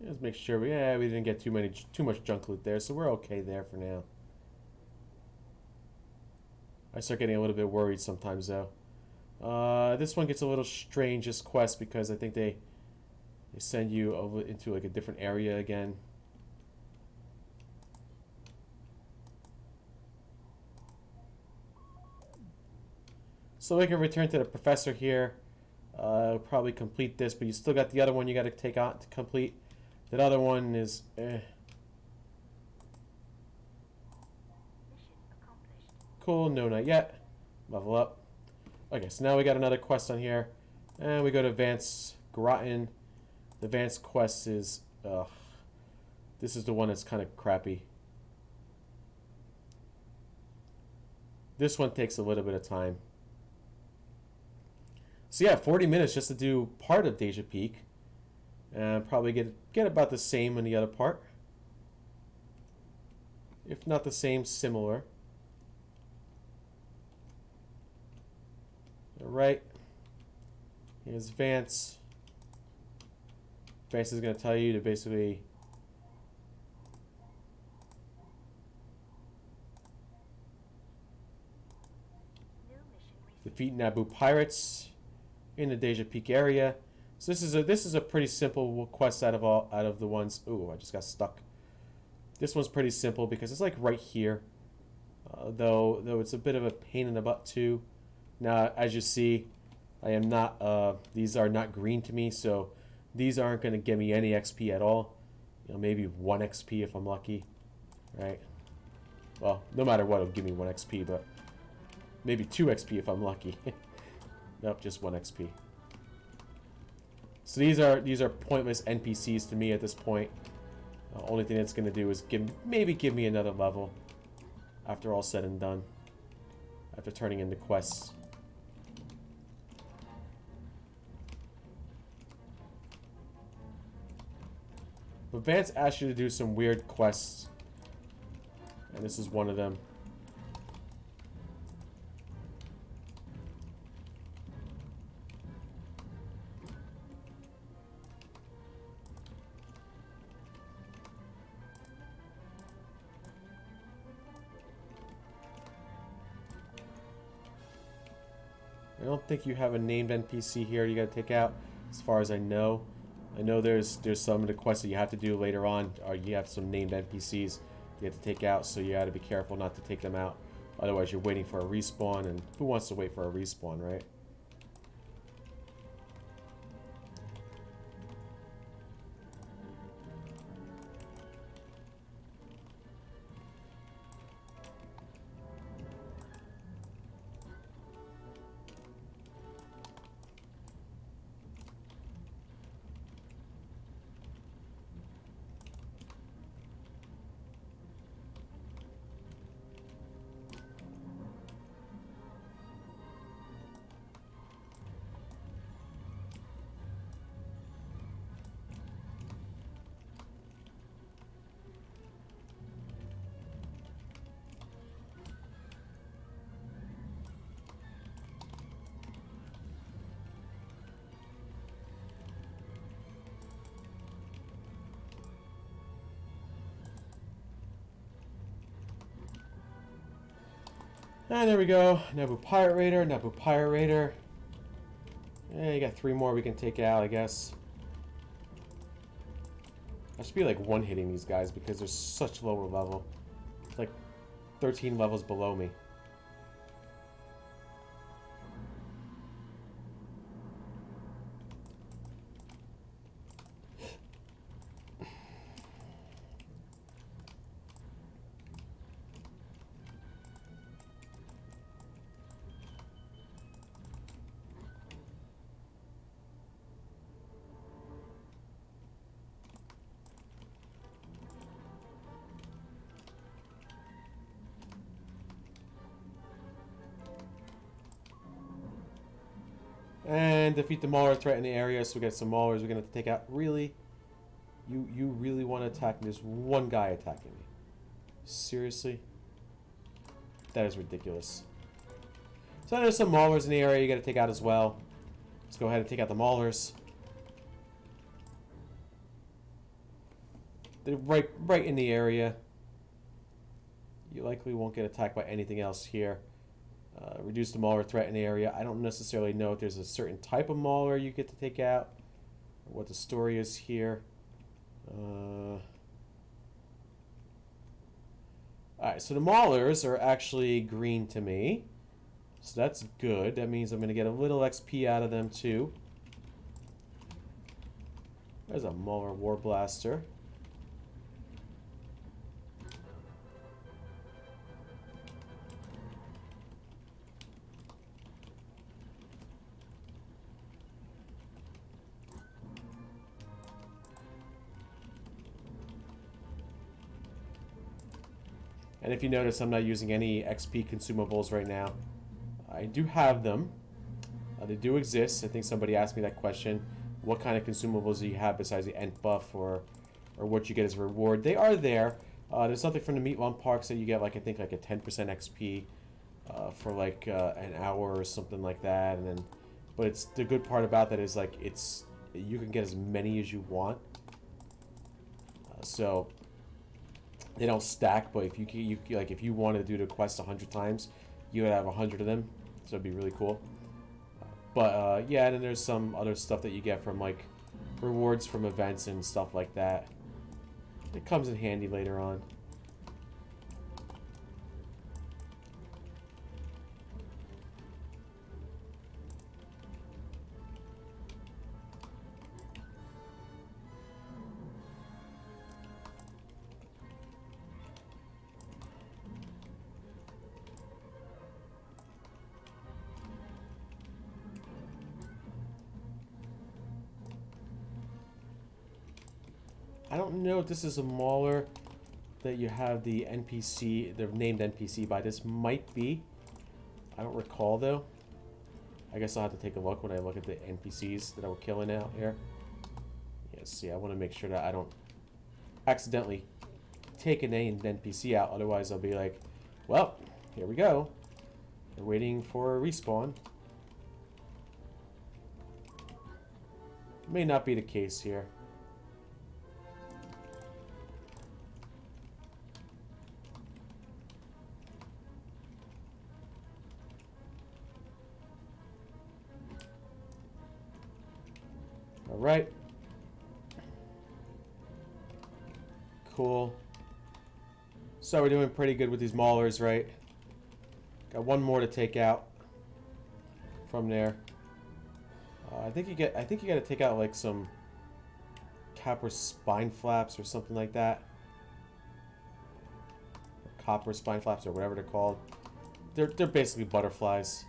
Let's make sure we didn't get too much junk loot there, so we're okay there for now. I start getting a little bit worried sometimes though. This one gets a little strange, this quest, because I think they send you over into like a different area again. So we can return to the professor here. Probably complete this, but you still got the other one you got to take out to complete. That other one is Cool, no, not yet. Level up. Okay, so now we got another quest on here. And we go to Vance Groton. The Vance quest is... this is the one that's kind of crappy. This one takes a little bit of time. So yeah, 40 minutes just to do part of Dee'ja Peak. And probably get about the same in the other part. If not the same, similar. Alright. Here's Vance. Vance is going to tell you to basically defeat Naboo pirates in the Dee'ja Peak area. So this is a pretty simple quest out of the ones. Ooh, I just got stuck. This one's pretty simple because it's like right here. Though it's a bit of a pain in the butt too. Now, as you see, I am not. These are not green to me, so these aren't going to give me any XP at all. You know, maybe 1 XP if I'm lucky, right? Well, no matter what, it'll give me 1 XP, but maybe 2 XP if I'm lucky. Nope, just 1 XP. So these are pointless NPCs to me at this point. Only thing it's going to do is maybe give me another level after all said and done. After turning into quests. But Vance asked you to do some weird quests. And this is one of them. I don't think you have a named NPC here you gotta take out, as far as I know. I know there's some of the quests that you have to do later on, or you have some named NPCs you have to take out, so you gotta be careful not to take them out. Otherwise you're waiting for a respawn, and who wants to wait for a respawn, right? And there we go. Naboo Pirate Raider, Naboo Pirate Raider. Yeah, you got 3 more we can take out, I guess. I should be like one-hitting these guys because they're such lower level. It's like 13 levels below me. And defeat the Mauler threat in the area, so we got some Maulers we're gonna have to take out. Really? You really want to attack me? There's one guy attacking me. Seriously? That is ridiculous. So there's some Maulers in the area you gotta take out as well. Let's go ahead and take out the Maulers. They're right in the area. You likely won't get attacked by anything else here. Reduce the Mauler threat in the area. I don't necessarily know if there's a certain type of Mauler you get to take out, or what the story is here. Alright, so the Maulers are actually green to me. So that's good. That means I'm going to get a little XP out of them too. There's a Mauler War Blaster. And if you notice, I'm not using any XP consumables right now. I do have them. They do exist. I think somebody asked me that question. What kind of consumables do you have besides the Ent buff or what you get as a reward? They are there. There's something from the Meat Lump Parks that you get, like I think, like a 10% XP for like an hour or something like that. And then, but it's the good part about that is like you can get as many as you want. So they don't stack, but if you like, if you wanted to do the quest 100 times, you would have 100 of them. So it'd be really cool. But yeah, and then there's some other stuff that you get from like rewards from events and stuff like that. It comes in handy later on. I don't know if this is a mauler that you have the NPC, the named NPC by. This might be. I don't recall though. I guess I'll have to take a look when I look at the NPCs that I were killing out here. Yeah, see, I want to make sure that I don't accidentally take a named NPC out. Otherwise, I'll be like, well, here we go. We're waiting for a respawn. May not be the case here. All right. Cool. So we're doing pretty good with these maulers, right? Got one more to take out from there. I think you got to take out like some copper spine flaps or something like that. Or copper spine flaps or whatever they're called. They're basically butterflies.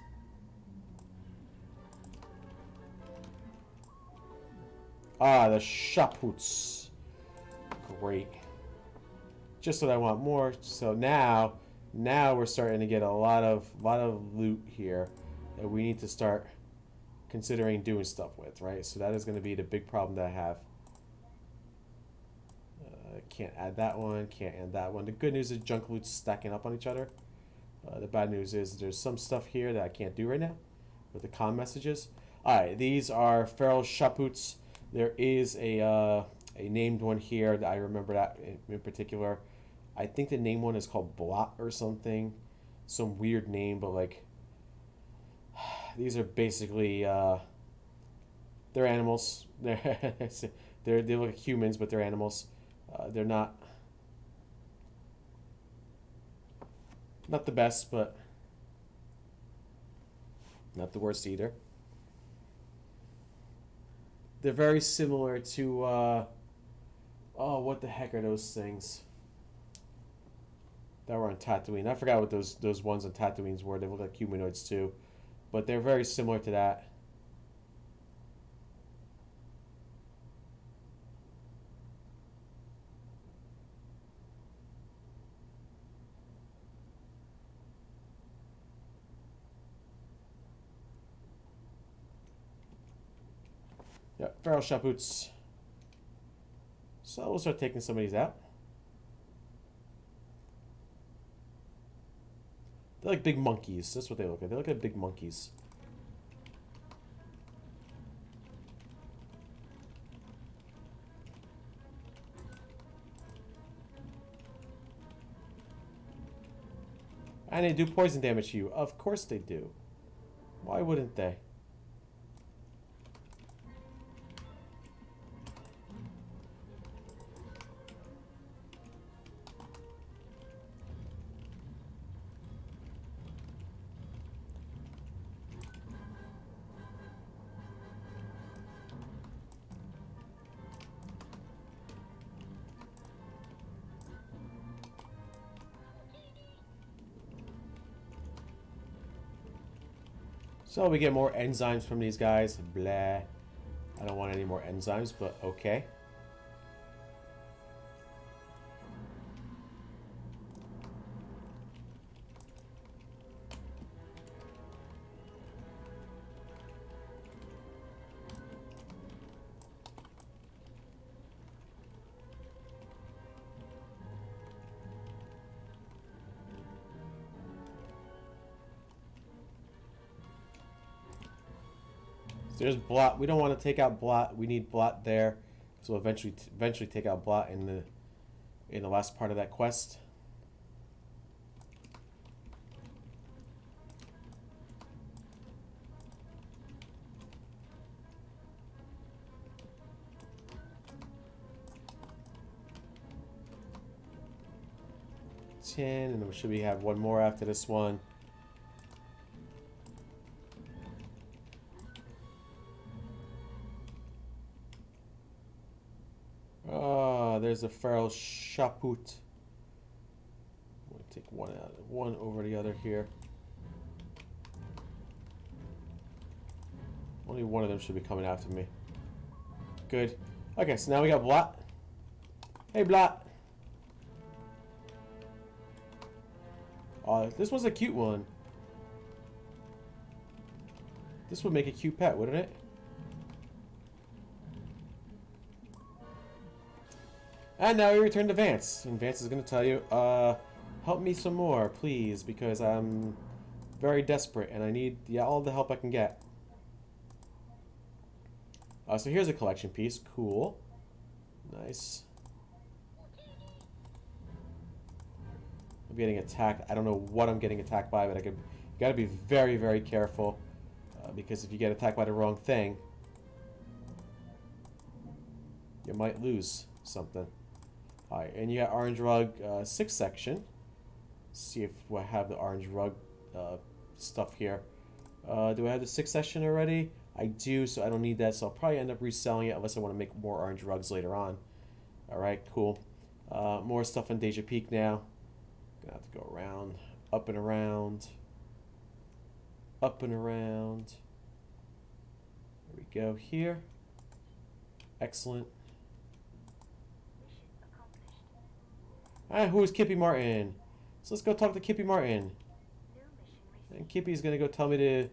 Ah, the shaputs. Great. Just what I want more. So now we're starting to get a lot of loot here that we need to start considering doing stuff with, right? So that is going to be the big problem that I have. Can't add that one, can't add that one. The good news is junk loot's stacking up on each other. The bad news is there's some stuff here that I can't do right now with the comm messages. Alright, these are feral shaputs. There is a named one here that I remember that in particular. I think the named one is called Blot or something. Some weird name, but like these are basically they're animals. They look like humans, but they're animals. They're not the best, but not the worst either. They're very similar to oh, what the heck are those things that were on Tatooine? I forgot what those ones on Tatooine were. They look like humanoids too, but they're very similar to that. Yep, feral shaputs. So we'll start taking some of these out. They're like big monkeys. That's what they look like. They look like big monkeys. And they do poison damage to you. Of course they do. Why wouldn't they? So we get more enzymes from these guys. Blah. I don't want any more enzymes, but okay. There's Blot. We don't want to take out Blot. We need Blot there, so we'll eventually take out Blot in the last part of that quest. And then should we have one more after this one? There's a feral shaput. I'm gonna take one over the other here. Only one of them should be coming after me. Good. Okay, so now we got Blot. Hey, Blot. This was a cute one. This would make a cute pet, wouldn't it? And now we return to Vance. And Vance is going to tell you, help me some more, please, because I'm very desperate and I need all the help I can get. So here's a collection piece. Cool. Nice. I'm getting attacked. I don't know what I'm getting attacked by, but you gotta be very, very careful. Because if you get attacked by the wrong thing, you might lose something. Alright, and you got Orange Rug 6th section. See if we have the Orange Rug stuff here. Do I have the 6th section already? I do, so I don't need that, so I'll probably end up reselling it unless I want to make more Orange Rugs later on. Alright, cool. More stuff on Dee'ja Peak now. Gonna have to go around, up and around. Up and around. There we go here. Excellent. Who is Kippy Martin? So let's go talk to Kippy Martin. And Kippy's gonna go tell me to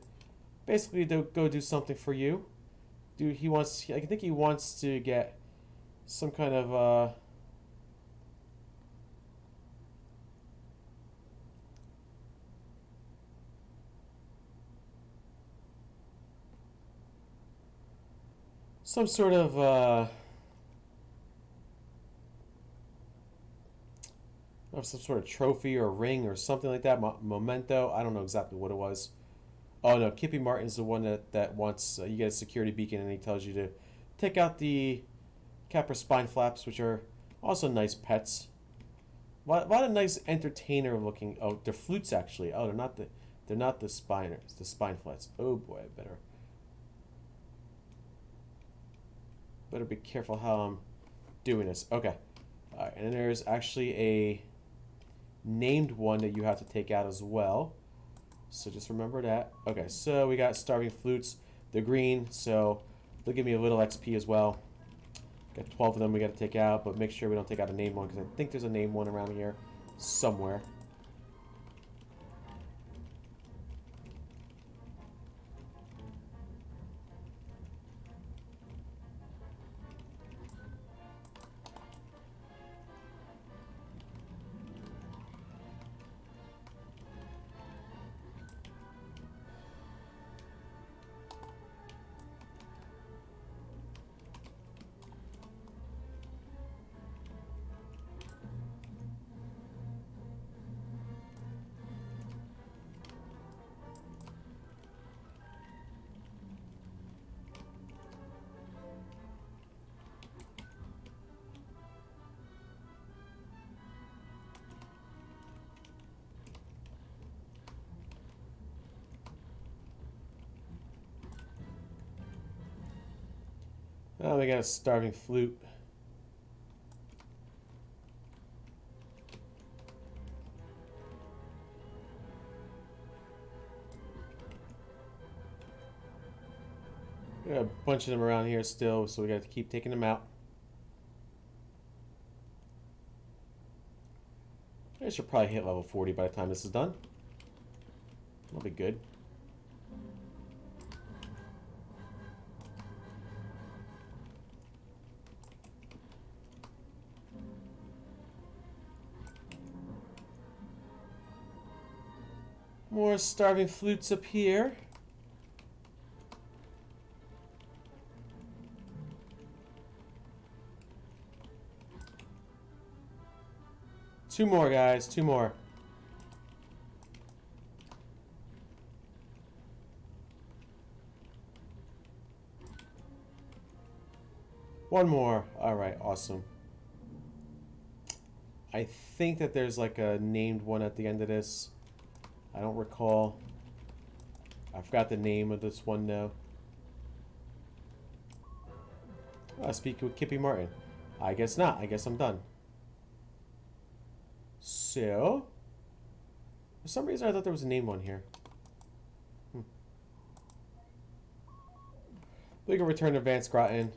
basically go do something for you. I think he wants to get some kind of some sort of some sort of trophy or ring or something like that. Memento. I don't know exactly what it was. Oh no, Kippy Martin's the one that wants you get a security beacon and he tells you to take out the Capra spine flaps, which are also nice pets. A lot of nice entertainer looking. Oh, they're flutes actually. Oh, they're not the spiners. The spine flats. Oh boy, I better be careful how I'm doing this. Okay. All right, and then there's actually a named one that you have to take out as well. So just remember that. Okay, so we got Starving Flutes. They're green, so they'll give me a little XP as well. Got 12 of them we got to take out, but make sure we don't take out a named one because I think there's a named one around here somewhere. Oh, we got a Starving Flute. We got a bunch of them around here still, so we got to keep taking them out. I should probably hit level 40 by the time this is done. That'll be good. More Starving Flutes up here. Two more, guys. Two more. One more. All right, awesome. I think that there's like a named one at the end of this. I don't recall. I forgot the name of this one now. I'll speak with Kippy Martin. I guess not. I guess I'm done. So, for some reason I thought there was a name one here. We can return to Vance Groton.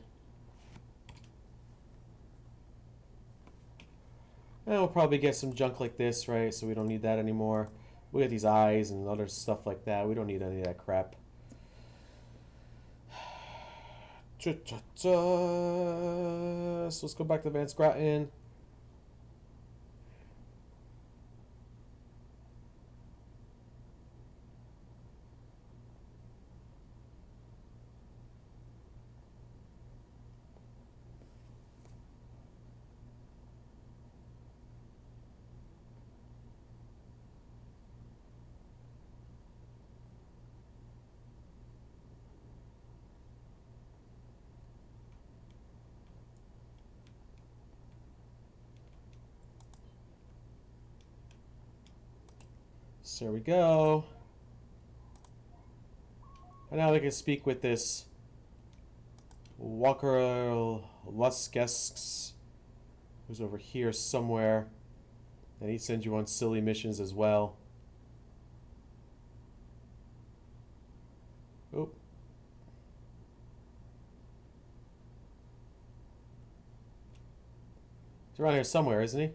And we'll probably get some junk like this, right? So we don't need that anymore. We got these eyes and other stuff like that. We don't need any of that crap. So let's go back to Van Scrotten. So there we go. And now we can speak with this Walker Luskesks, who's over here somewhere. And he sends you on silly missions as well. Oh. He's around here somewhere, isn't he?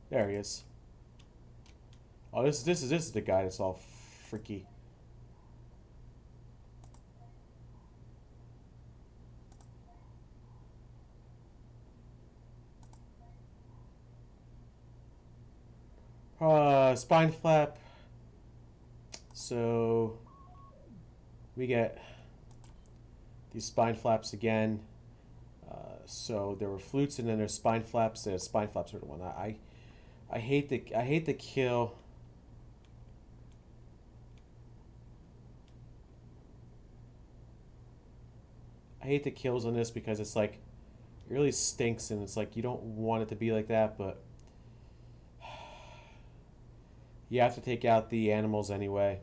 There he is. Oh, this is the guy that's all freaky. Spine flap. So we get these spine flaps again. So there were flutes and then there's spine flaps. The spine flaps are the one I hate the kill. I hate the kills on this because it's like it really stinks and it's like you don't want it to be like that, but you have to take out the animals anyway.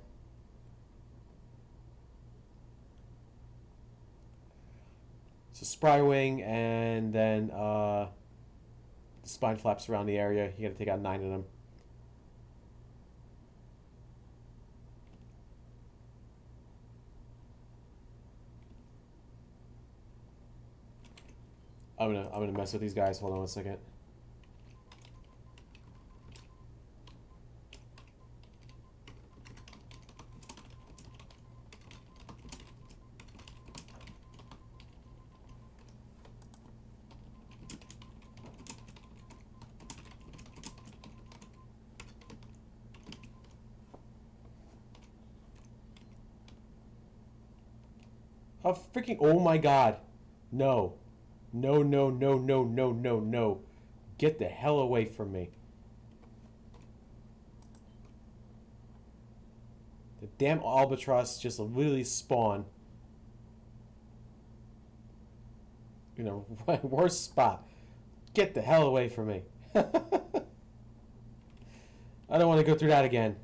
So spry wing and then the spine flaps around the area. You got to take out 9 of them. I'm gonna mess with these guys. Hold on one second. Oh freaking! Oh my God! No! No! No! No! No! No! No! No! Get the hell away from me! The damn albatross just literally spawn in a worse spot. Get the hell away from me! I don't want to go through that again.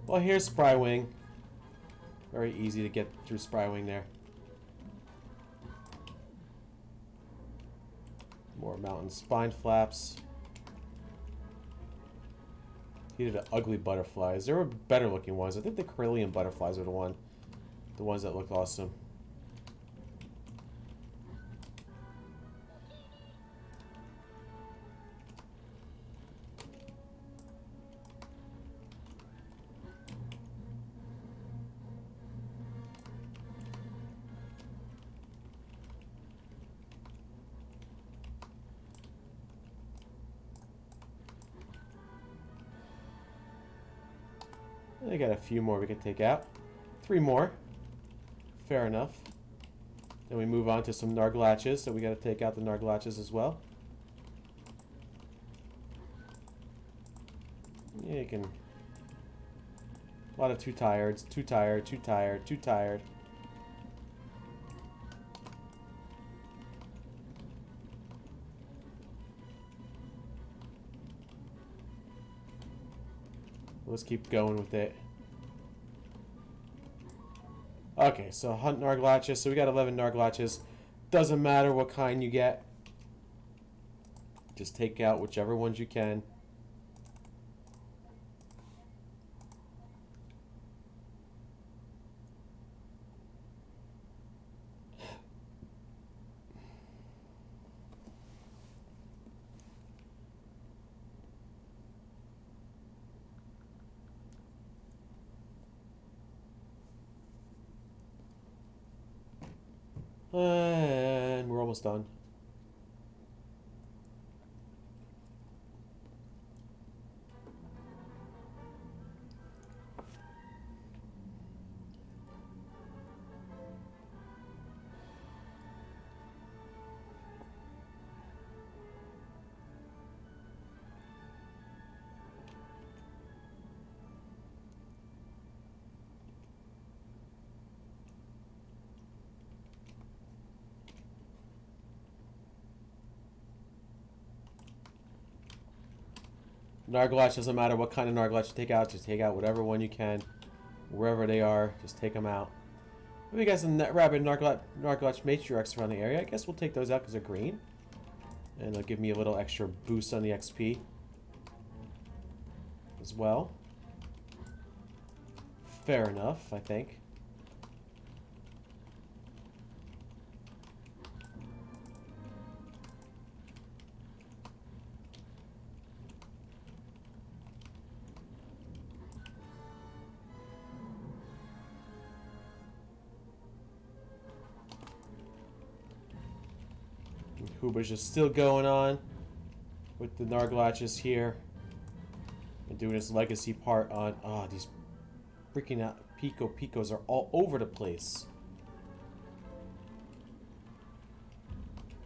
Well, here's Spry Wing. Very easy to get through Spry Wing there. More mountain spine flaps. He did ugly butterflies. There were better looking ones. I think the Carillion butterflies are the ones that look awesome. I got a few more we can take out. 3 more. Fair enough. Then we move on to some Narglatches, so we got to take out the Narglatches as well. Yeah, you can. A lot of too tired, too tired, too tired, too tired. Let's keep going with it. Okay, so hunt Narglatches. So we got 11 Narglatches. Doesn't matter what kind you get. Just take out whichever ones you can. And we're almost done. Narglatch, doesn't matter what kind of Narglatch you take out. Just take out whatever one you can. Wherever they are, just take them out. We got some rabid Narglatch matriarchs around the area. I guess we'll take those out because they're green. And they'll give me a little extra boost on the XP as well. Fair enough, I think. Hooba's just still going on with the Narglatches here. And doing his legacy part on... Oh, these freaking out Picos are all over the place.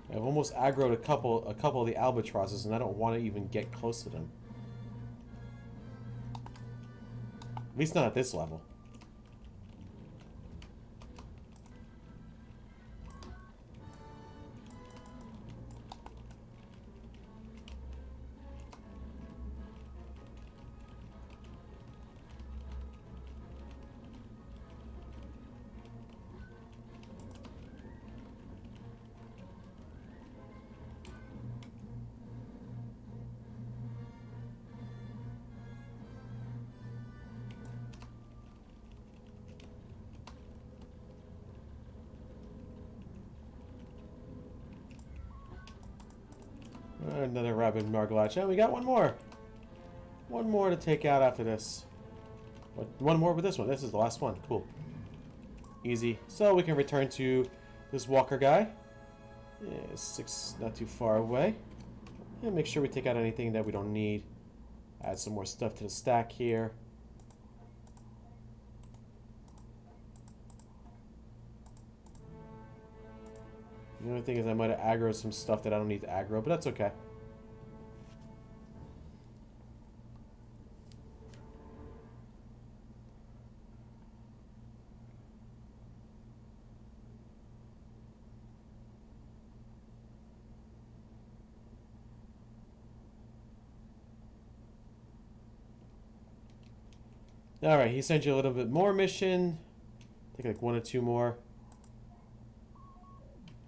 I've almost aggroed a couple of the albatrosses, and I don't want to even get close to them. At least not at this level. Another rabid Narglatch. And we got one more. One more to take out after this. But one more with this one. This is the last one. Cool. Easy. So we can return to this walker guy. Yeah, 6, not too far away. And make sure we take out anything that we don't need. Add some more stuff to the stack here. The only thing is I might have aggroed some stuff that I don't need to aggro, but that's okay. Alright, he sent you a little bit more mission. Take like 1 or 2 more.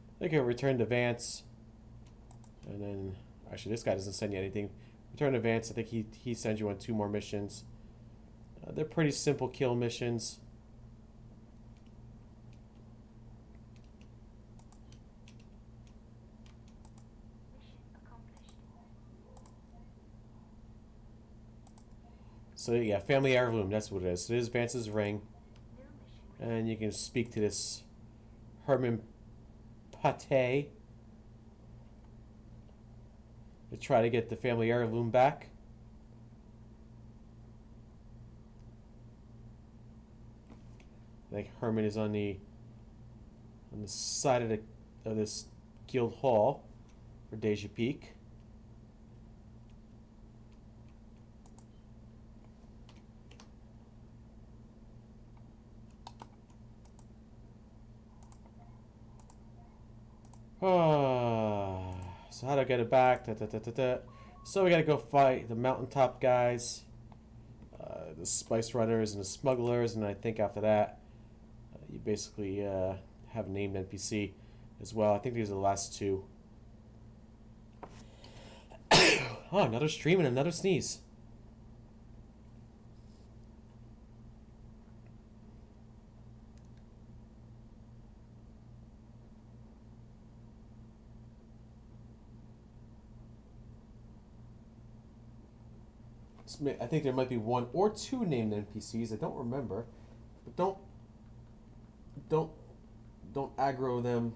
I think I'll return to Vance. And then, actually this guy doesn't send you anything. Return to Vance, I think he sends you on 2 more missions. They're pretty simple kill missions. So yeah, family heirloom, that's what it is. So it is Vance's ring. And you can speak to this Herman Pate to try to get the family heirloom back. I think Herman is on the side of this guild hall for Dee'ja Peak. So how do I get it back? So we gotta go fight the mountaintop guys, the spice runners and the smugglers, and I think after that you basically have a named NPC as well. I think these are the last two. Oh, another stream and another sneeze. I think there might be one or two named NPCs. I don't remember, but don't aggro them.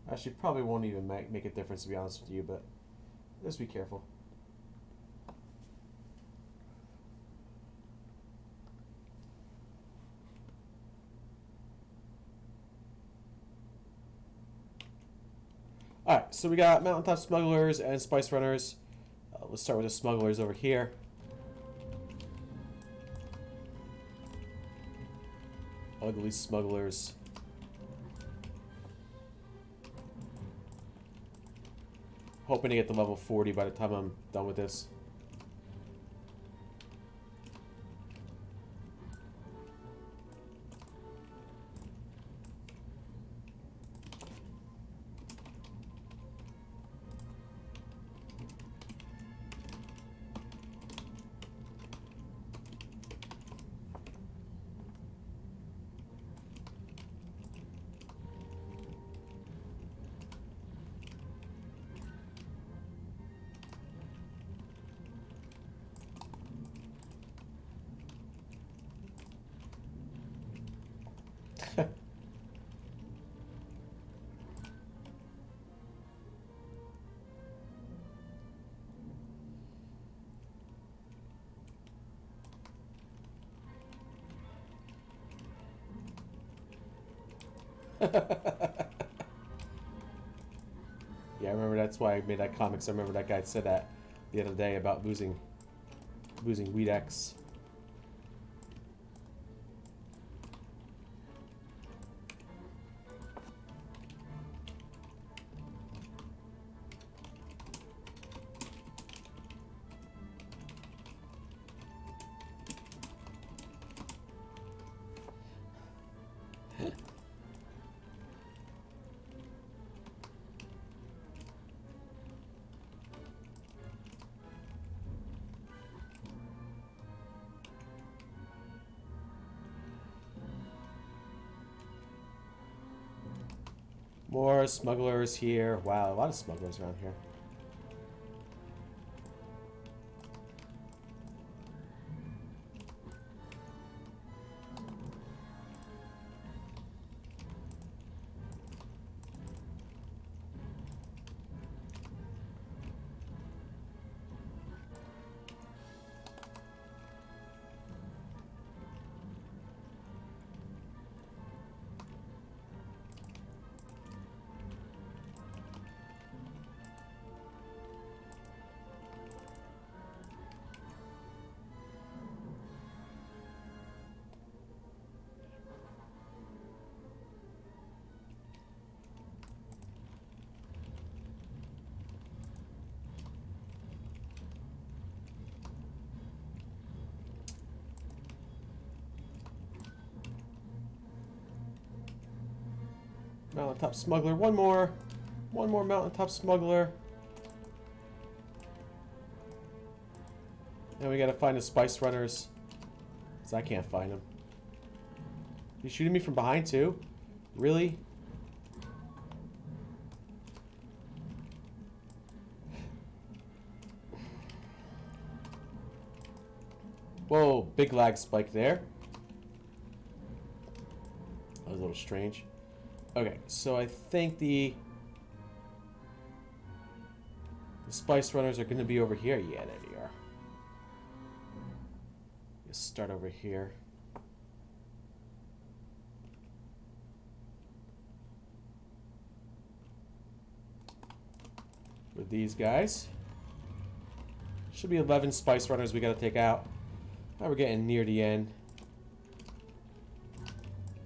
Actually, probably won't even make a difference, to be honest with you, but just be careful. Alright, so we got mountaintop smugglers and spice runners. Let's start with the smugglers over here. Ugly smugglers. Hoping to get to level 40 by the time I'm done with this. Yeah, I remember that's why I made that comic. So I remember that guy said that the other day about losing Weed X. More smugglers here. Wow, a lot of smugglers around here. Mountaintop smuggler. One more mountaintop smuggler. And we gotta find the spice runners. Cause I can't find them. You shooting me from behind too? Really? Whoa, big lag spike there. That was a little strange. Okay, so I think the spice runners are going to be over here. Yeah, there they are. Let's start over here. With these guys. Should be 11 spice runners we got to take out. Now we're getting near the end.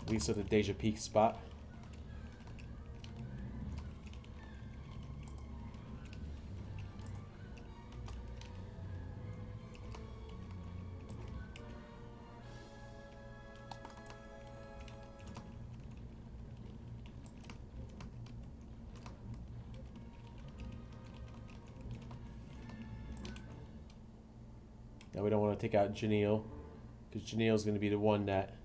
At least at the Dee'ja Peak spot. Now we don't want to take out Janelle, because Janelle is going to be the one that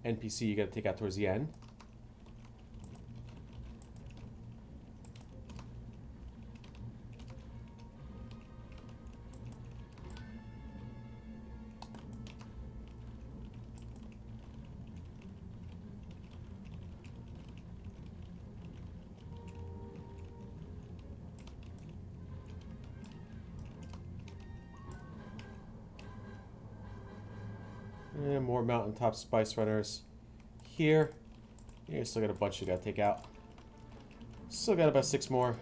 NPC you got to take out towards the end. And more mountaintop spice runners here. You still got a bunch you gotta take out. Still got about 6 more.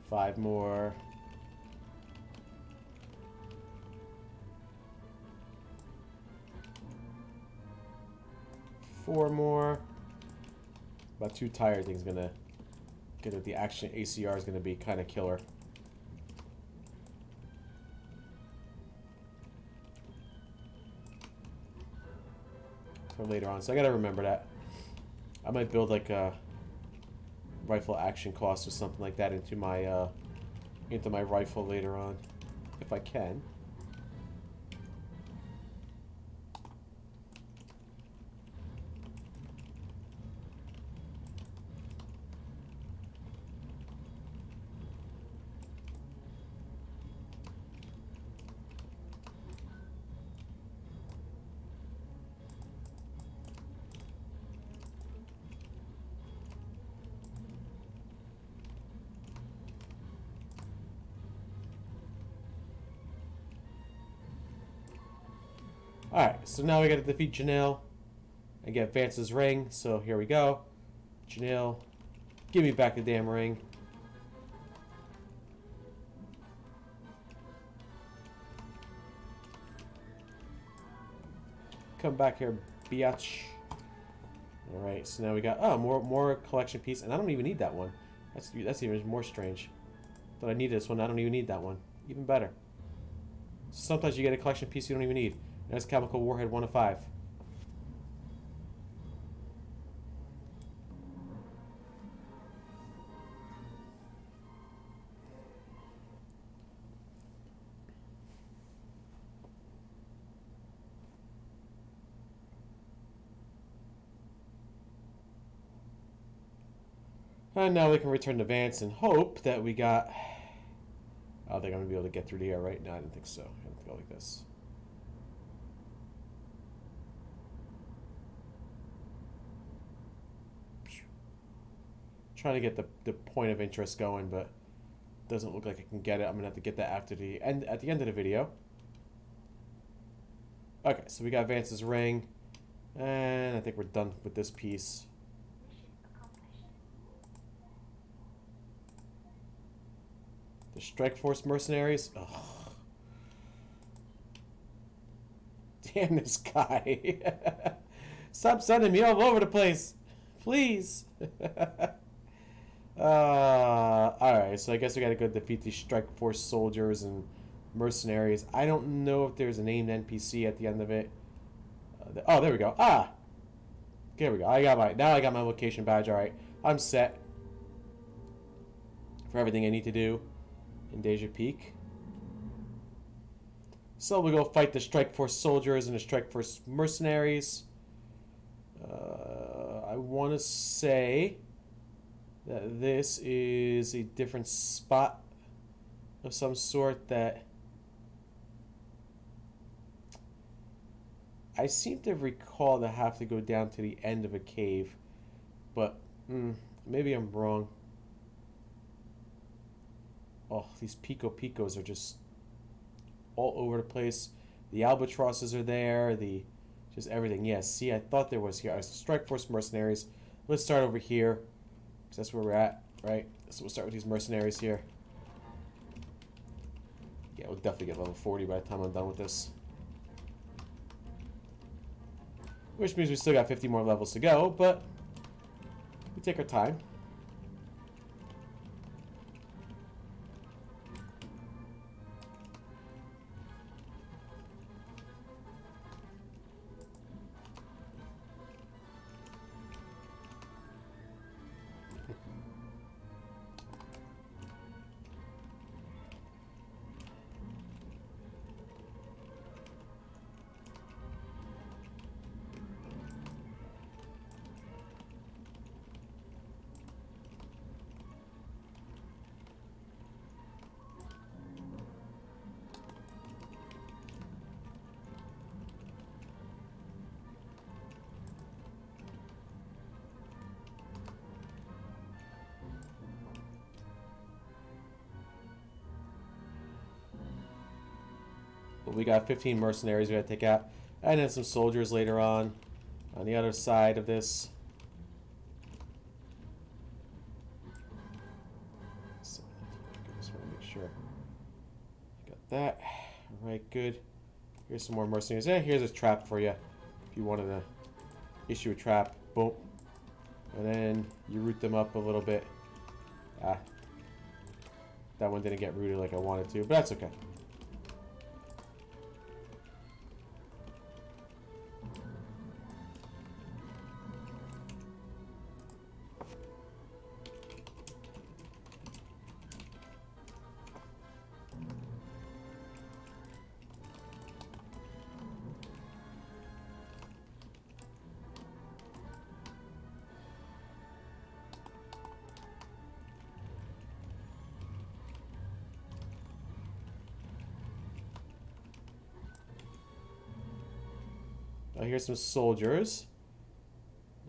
Five more. Four more. About 2 tire things gonna get that the action ACR is gonna be kind of killer. For later on, so I gotta remember that. I might build like a rifle action cost or something like that into my rifle later on, if I can. Alright, so now we gotta defeat Janelle and get Vance's ring, so here we go. Janelle, give me back the damn ring. Come back here, biatch. Alright, so now we got, oh, more collection piece, and I don't even need that one. That's even more strange. Thought I needed this one, I don't even need that one. Even better. Sometimes you get a collection piece you don't even need. There's Chemical Warhead 1 of 5. And now we can return to Vance and hope that we got... I don't think I'm going to be able to get through the air, right? No, I didn't think so. I have to go like this. Trying to get the point of interest going, but doesn't look like I can get it. I'm gonna have to get that after the end, at the end of the video. Okay, so we got Vance's ring, and I think we're done with this piece. The Strike Force mercenaries. Ugh. Damn this guy! Stop sending me all over the place, please. Alright, so I guess we gotta go defeat these Strike Force soldiers and mercenaries. I don't know if there's a named NPC at the end of it. Oh, there we go. Ah! There we go. Now I got my location badge. Alright, I'm set for everything I need to do in Dee'ja Peak. So we'll go fight the Strike Force soldiers and the Strike Force mercenaries. I want to say that this is a different spot of some sort that I seem to recall to have to go down to the end of a cave, but maybe I'm wrong. Oh, these Picos are just all over the place. The albatrosses are there, just everything. Yes, see, I thought there was here. Strike Force mercenaries. Let's start over here, because that's where we're at, right? So we'll start with these mercenaries here. Yeah, we'll definitely get level 40 by the time I'm done with this. Which means we still got 50 more levels to go, but we take our time. But we got 15 mercenaries we gotta take out. And then some soldiers later on the other side of this. So, I just want to make sure. Got that. Alright, good. Here's some more mercenaries. Yeah, here's a trap for you. If you wanted to issue a trap. Boom. And then you root them up a little bit. Ah. That one didn't get rooted like I wanted to, but that's okay. Here's some soldiers.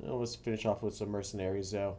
Let's finish off with some mercenaries, though.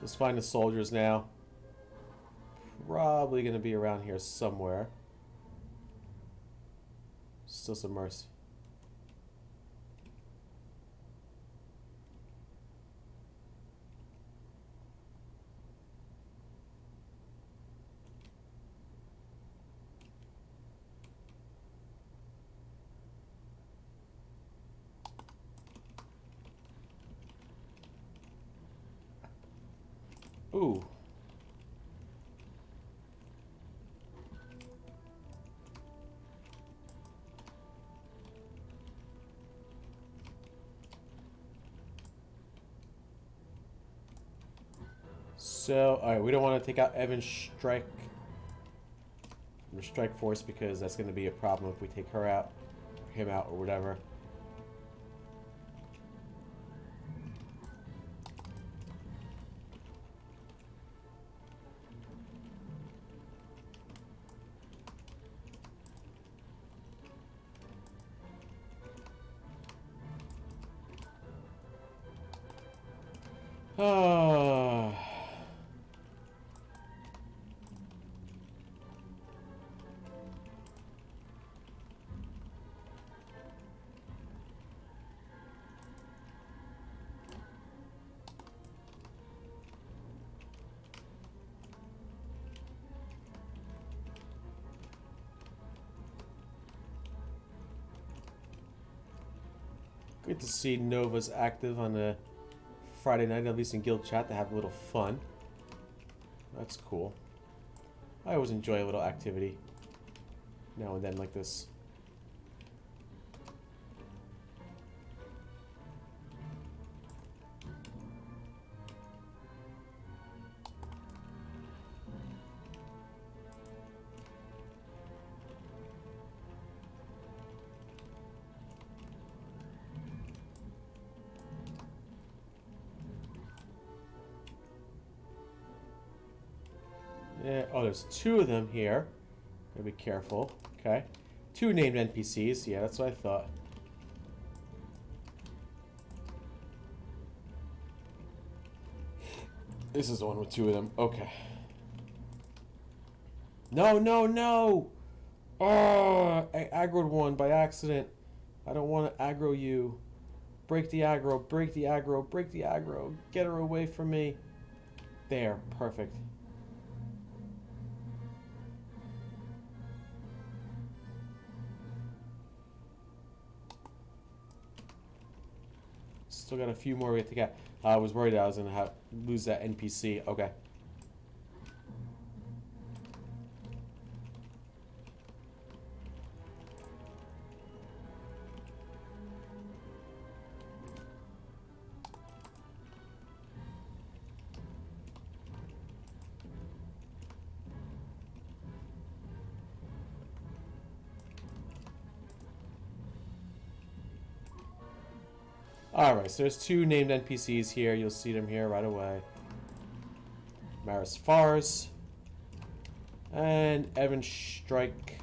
Let's find the soldiers now. Probably going to be around here somewhere. Still some mercy. Ooh. So, alright, we don't want to take out Evan's strike force because that's going to be a problem if we take her out, or him out, or whatever. Good to see Nova's active on the Friday night, at least in guild chat, to have a little fun. That's cool. I always enjoy a little activity now and then like this. Yeah, oh, there's two of them here. Gotta be careful. Okay. Two named NPCs. Yeah, that's what I thought. This is the one with two of them. Okay. No, no, no! Oh, I aggroed one by accident. I don't want to aggro you. Break the aggro, break the aggro, break the aggro. Get her away from me. There, perfect. Still got a few more we have to get. I was worried I was going to lose that NPC. Okay. Alright, so there's 2 named NPCs here. You'll see them here right away. Maris Fars. And Evan Strike.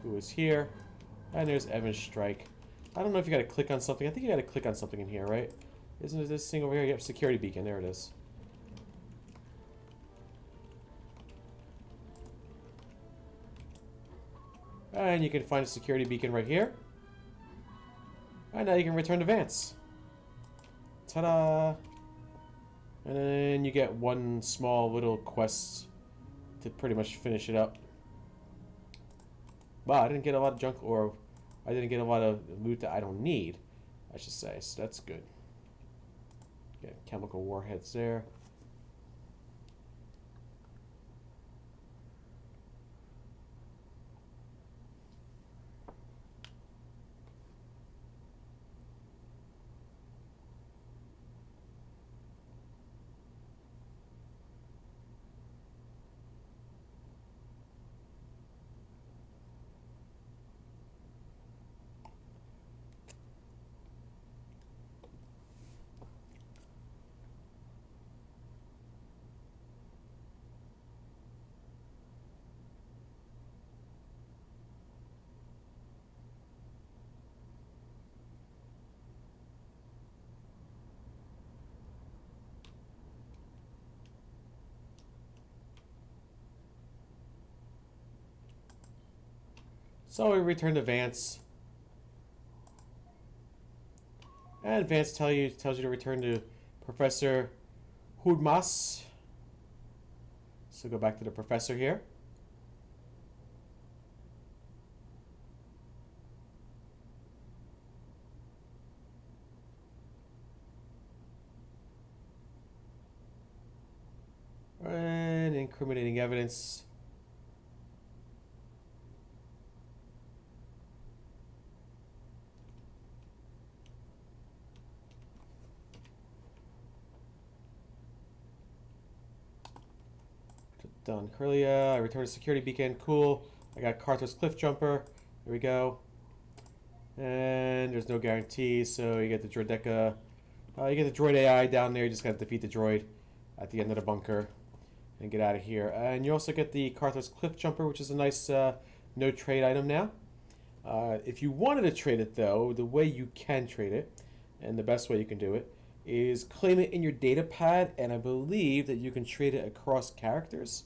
Who is here. And there's Evan Strike. I don't know if you gotta click on something. I think you gotta click on something in here, right? Isn't it this thing over here? Yep, security beacon. There it is. And you can find a security beacon right here. And now you can return to Vance. Ta-da! And then you get 1 small little quest to pretty much finish it up. Wow, I didn't get a lot of junk, or I didn't get a lot of loot that I don't need, I should say, so that's good. Get chemical warheads there. So we return to Vance. And Vance tells you to return to Professor Hudmas. So go back to the professor here. And incriminating evidence. Done. Curlia, I returned a security beacon. Cool. I got Carthos Cliff Jumper. There we go. And there's no guarantee, so you get the Droideca. You get the droid AI down there. You just got to defeat the droid at the end of the bunker and get out of here. And you also get the Carthos Cliff Jumper, which is a nice no trade item now. If you wanted to trade it, though, the way you can trade it, and the best way you can do it, is claim it in your data pad, and I believe that you can trade it across characters.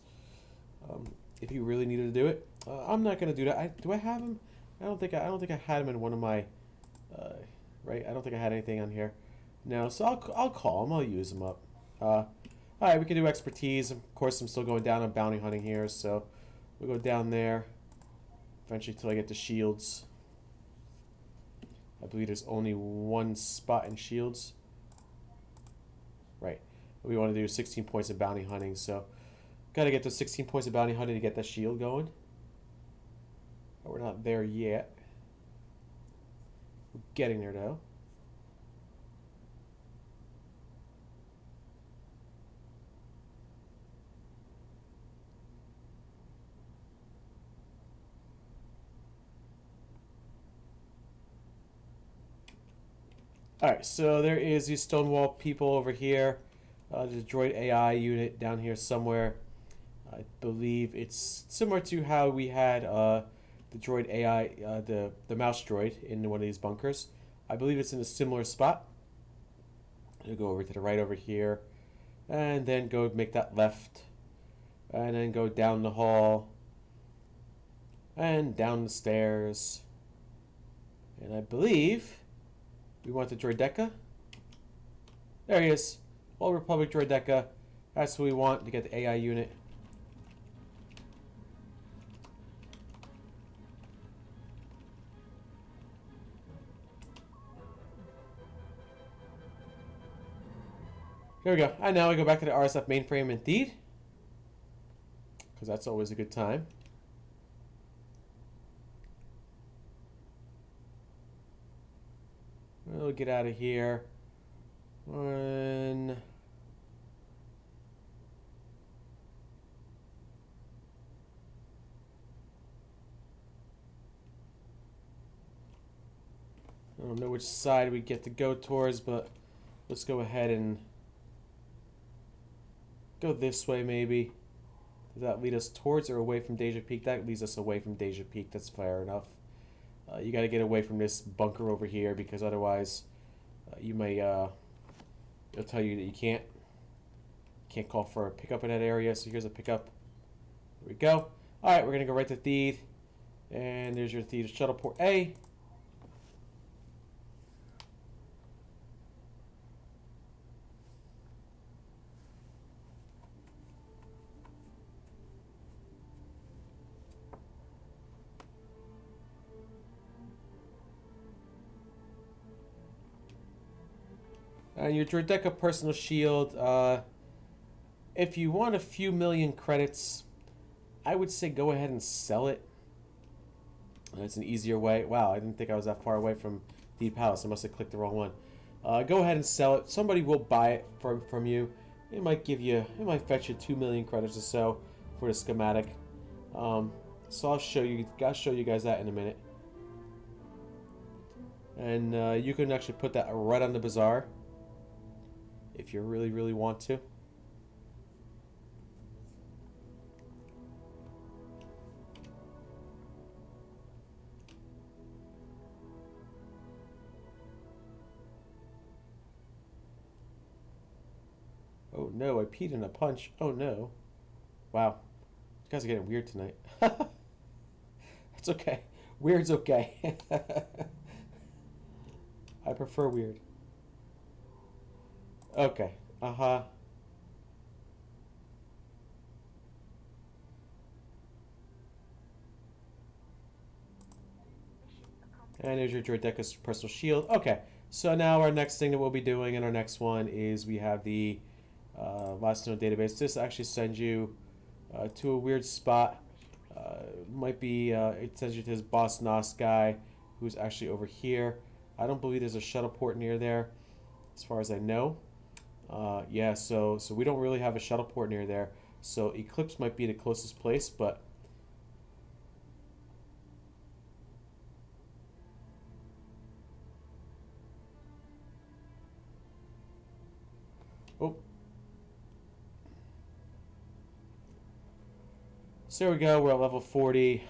If you really needed to do it, I'm not gonna do that. Do I have him? I don't think I had him in one of my. Right, I don't think I had anything on here. No, so I'll call him. I'll use him up. All right, we can do expertise. Of course, I'm still going down on bounty hunting here, so we'll go down there eventually till I get the shields. I believe there's only 1 spot in shields. Right, we want to do 16 points of bounty hunting, so. Gotta get those 16 points of bounty hunting to get that shield going. But we're not there yet. We're getting there though. Alright, so there is the Stonewall people over here. There's a droid AI unit down here somewhere. I believe it's similar to how we had the droid AI, the mouse droid in one of these bunkers. I believe it's in a similar spot. I'll go over to the right over here, and then go make that left, and then go down the hall, and down the stairs. And I believe we want the Droideca. There he is. Old Republic Droideca. That's what we want to get the AI unit. There we go. And now we go back to the RSF mainframe indeed, because that's always a good time. We'll get out of here. One. I don't know which side we get to go towards, but let's go ahead and go this way maybe. Does that lead us towards or away from Dee'ja Peak? That leads us away from Dee'ja Peak. That's fair enough. You got to get away from this bunker over here, because otherwise you may it'll tell you that you can't call for a pickup in that area. So here's a pickup. There we go. All right, we're gonna go right to Theed, and there's your Theed shuttle port A. And your Droideka personal shield, if you want a few million credits, I would say go ahead and sell it. It's an easier way. Wow, I didn't think I was that far away from Deep Palace. I must have clicked the wrong one. Go ahead and sell it. Somebody will buy it from you. It might fetch you 2 million credits or so for the schematic. So I'll show you guys that in a minute. And you can actually put that right on the bazaar if you really, really want to. Oh no, I peed in a punch. Oh no. Wow. You guys are getting weird tonight. It's okay. Weird's okay. I prefer weird. Okay. Uh-huh. And there's your Droideka's personal shield. Okay. So now our next thing that we'll be doing in our next one is we have the last node database. This actually sends you to a weird spot. Might be, it sends you to this Boss Nos guy who's actually over here. I don't believe there's a shuttle port near there, as far as I know. Yeah, so we don't really have a shuttle port near there. So Eclipse might be the closest place, but oh. So there we go, we're at level 40.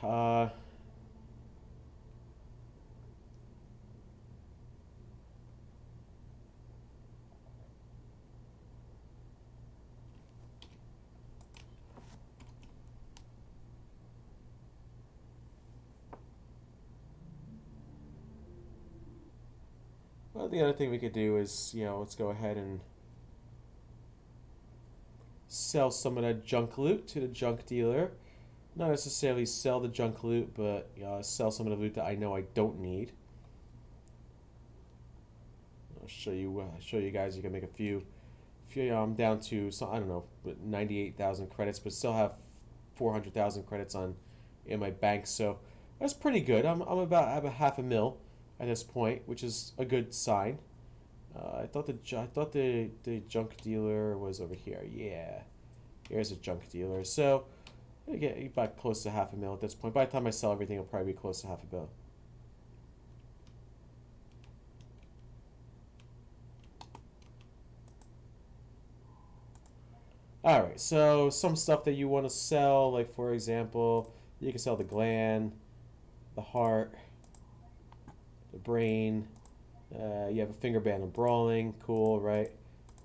Well, the other thing we could do is, let's go ahead and sell some of that junk loot to the junk dealer. Not necessarily sell the junk loot, but sell some of the loot that I know I don't need. I'll show you guys. You can make a few. I'm down to, I don't know, 98,000 credits, but still have 400,000 credits in my bank. So that's pretty good. I'm about have a half a mil at this point, which is a good sign. I thought the junk dealer was over here. Yeah, here's a junk dealer. So I get about close to half a mil at this point. By the time I sell everything, it'll probably be close to half a mil. Alright, so some stuff that you want to sell, like for example, you can sell the gland, the heart, the brain. You have a finger band of brawling, cool, right?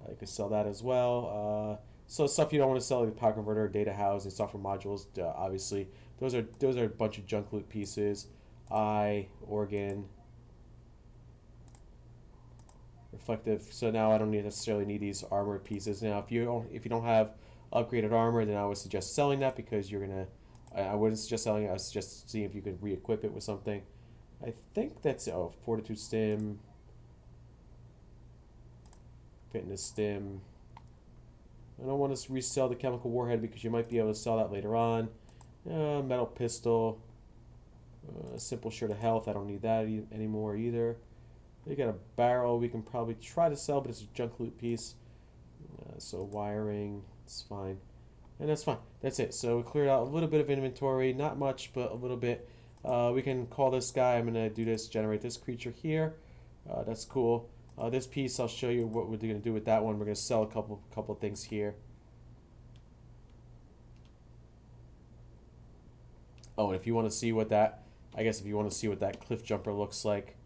You can sell that as well. So stuff you don't want to sell, like the power converter, data house, and software modules. Obviously, those are a bunch of junk loot pieces. Eye, organ, reflective. So now I don't necessarily need these armor pieces. Now, if you don't have upgraded armor, then I would suggest selling that, because you're gonna. I wouldn't suggest selling it. I would suggest seeing if you could re-equip it with something. I think that's fortitude stim, fitness stim. I don't want to resell the chemical warhead because you might be able to sell that later on. Metal pistol. Simple shirt of health. I don't need that anymore either. You got a barrel we can probably try to sell, but it's a junk loot piece. So wiring, it's fine. And that's fine. That's it. So we cleared out a little bit of inventory. Not much, but a little bit. We can call this guy. I'm going to do this, generate this creature here. That's cool. This piece, I'll show you what we're going to do with that one. We're going to sell a couple of things here. Oh, and if you want to see what that, I guess if you want to see what that cliff jumper looks like,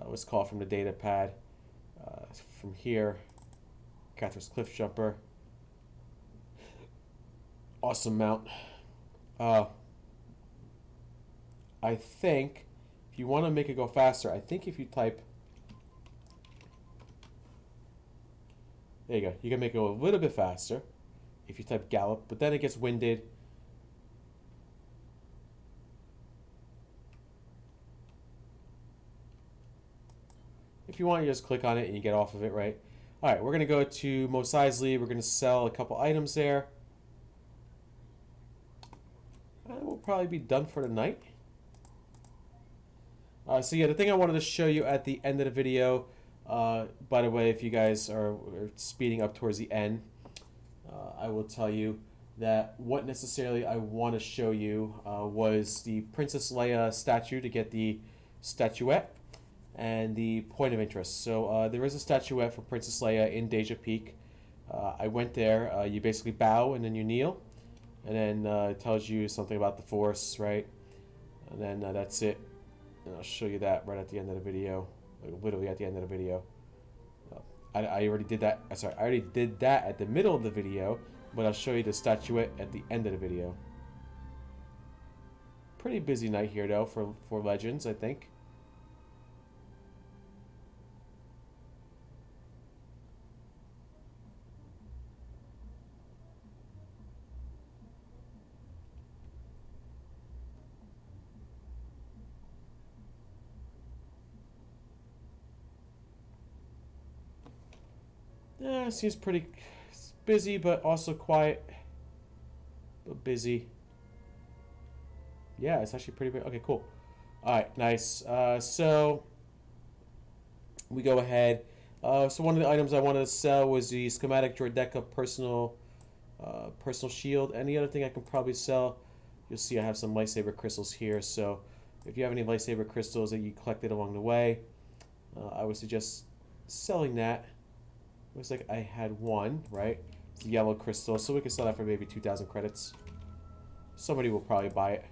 let's call it from the data pad. From here, Catherine's cliff jumper. Awesome mount. I think if you want to make it go faster, I think if you type, there you go, you can make it go a little bit faster if you type gallop, but then it gets winded. If you want, you just click on it and you get off of it, right? All right, we're going to go to Mos Eisley. We're going to sell a couple items there. We'll probably be done for the night. So yeah, the thing I wanted to show you at the end of the video, by the way, if you guys are speeding up towards the end, I will tell you that what necessarily I want to show you was the Princess Leia statue to get the statuette and the point of interest. So there is a statuette for Princess Leia in Dee'ja Peak. I went there. You basically bow and then you kneel. And then it tells you something about the Force, right? And then that's it. And I'll show you that right at the end of the video. Like literally at the end of the video. I already did that. Sorry, I already did that at the middle of the video. But I'll show you the statuette at the end of the video. Pretty busy night here, though, for Legends, I think. Yeah, seems pretty busy, but also quiet. But busy. Yeah, it's actually pretty big. Okay, cool. All right, nice. So we go ahead. So one of the items I wanted to sell was the schematic Droideka personal shield. And the other thing I can probably sell, you'll see I have some lightsaber crystals here. So if you have any lightsaber crystals that you collected along the way, I would suggest selling that. Looks like I had one, right? It's a yellow crystal, so we can sell that for maybe 2,000 credits. Somebody will probably buy it.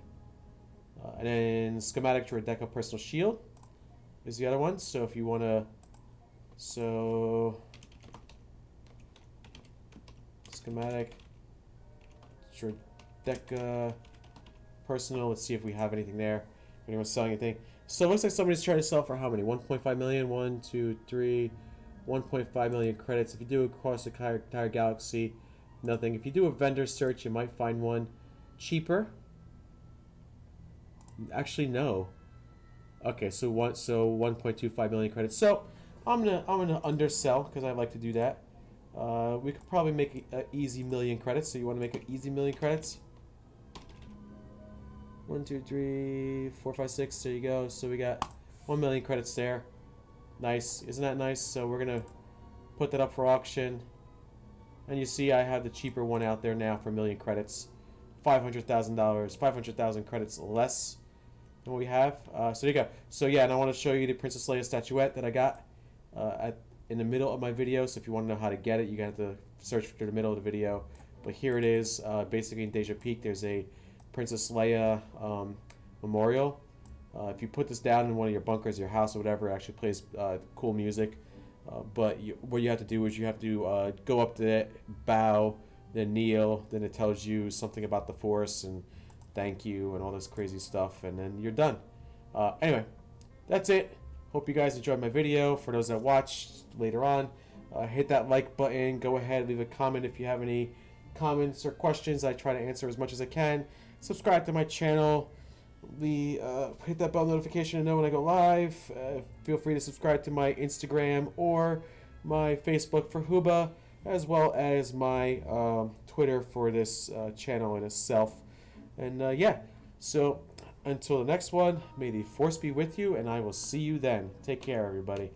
And then schematic Droideka personal shield is the other one. So if you want to, schematic Droideka personal. Let's see if we have anything there. If anyone's selling anything. So it looks like somebody's trying to sell for how many? 1.5 million. 1, 2, 3. 1.5 million credits. If you do across the entire galaxy, nothing. If you do a vendor search, you might find one cheaper. Actually, no. Okay, so 1.25 million credits. So I'm gonna undersell because I like to do that. We could probably make an easy million credits. So you want to make an easy million credits? 1, 2, 3, 4, 5, 6. There you go. So we got 1 million credits there. Nice. Isn't that nice? So we're going to put that up for auction. And you see I have the cheaper one out there now for 1 million credits. $500,000. 500,000 credits less than what we have. So there you go. So yeah, and I want to show you the Princess Leia statuette that I got in the middle of my video. So if you want to know how to get it, you're going to have to search through the middle of the video. But here it is. Basically in Dee'ja Peak, there's a Princess Leia memorial. If you put this down in one of your bunkers, your house, or whatever, it actually plays cool music. But what you have to do is you have to go up to it, bow, then kneel. Then it tells you something about the Force and thank you and all this crazy stuff. And then you're done. Anyway, that's it. Hope you guys enjoyed my video. For those that watched later on, hit that like button. Go ahead, leave a comment if you have any comments or questions. I try to answer as much as I can. Subscribe to my channel. Hit that bell notification to know when I go live. Feel free to subscribe to my Instagram or my Facebook for Hooba. as well as my Twitter for this channel in itself. And yeah, so until the next one, may the force be with you, and I will see you then. Take care, everybody.